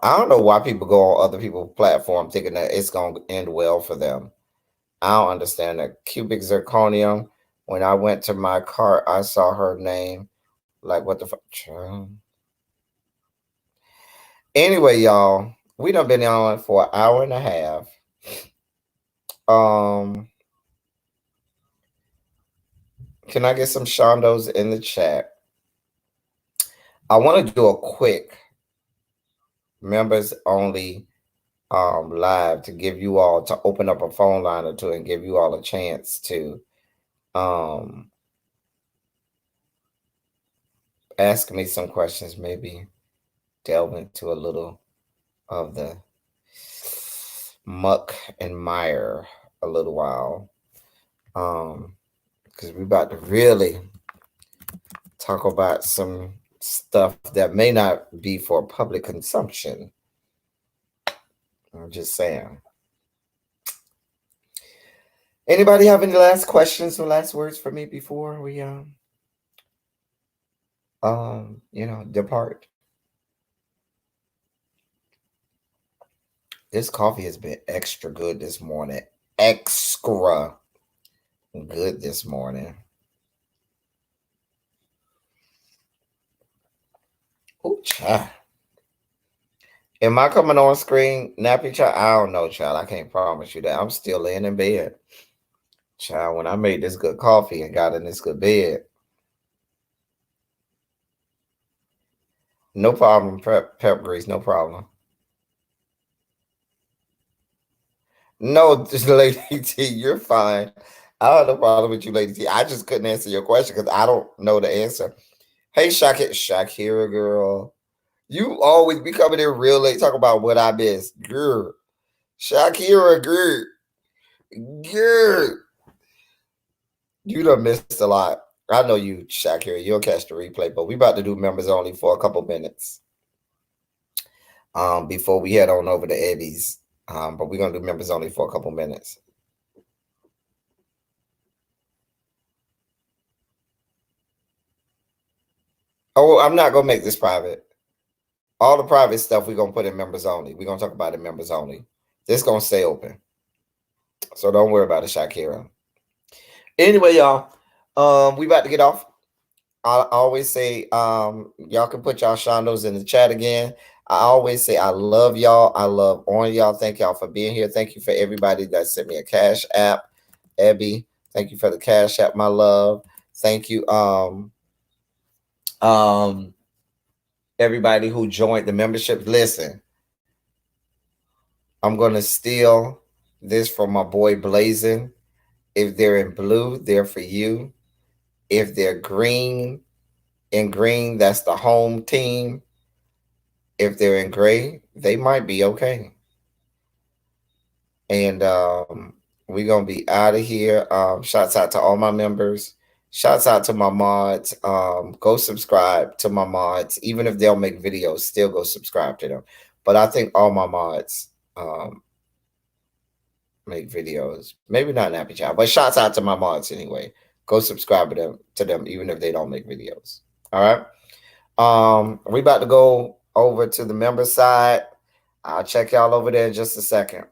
I don't know why people go on other people's platform thinking that it's going to end well for them. I don't understand that. Cubic zirconium. When I went to my cart, I saw her name. Like, what the fuck? Anyway, y'all, we done been on for an hour and a half. Can I get some Shondos in the chat? I want to do a quick members only live to give you all to open up a phone line or two and give you all a chance to ask me some questions, maybe delve into a little of the muck and mire a little while. Because we're about to really talk about some stuff that may not be for public consumption. I'm just saying. Anybody have any last questions or last words for me before we depart? This coffee has been extra good this morning. Extra good this morning. Oh, child. Am I coming on screen, nappy child? I don't know, child. I can't promise you that. I'm still laying in bed. Child, when I made this good coffee and got in this good bed. No problem, pep grease, no problem. No, Lady T, you're fine. I don't have no problem with you, Lady T. I just couldn't answer your question because I don't know the answer. Hey, Shakira, girl. You always be coming in real late talking about what I missed. Girl. Shakira, girl. Girl. You done missed a lot. I know you, Shakira. You'll catch the replay, but we about to do members only for a couple minutes. Before we head on over to Eddie's. But we're gonna do members only for a couple minutes. Oh, I'm not gonna make this private. All the private stuff we're gonna put in members only. We're gonna talk about it members only. This gonna stay open. So don't worry about it, Shakira. Anyway, y'all, we about to get off. I always say, y'all can put y'all Shondos in the chat again. I always say I love y'all. I love on y'all. Thank y'all for being here. Thank you for everybody that sent me a Cash App. Abby, thank you for the Cash App, my love. Thank you. Everybody who joined the membership. Listen, I'm gonna steal This for my boy Blazing. If they're in blue, they're for you. If they're green, in green, that's the home team. If they're in gray, they might be okay. And we're gonna be out of here. Shouts out to all my members. Shouts out to my mods. Go subscribe to my mods. Even if they'll make videos, still go subscribe to them. But I think all my mods make videos. Maybe not Nappy Child, but shouts out to my mods anyway. Go subscribe to them, even if they don't make videos. All right. We about to go over to the member side. I'll check y'all over there in just a second.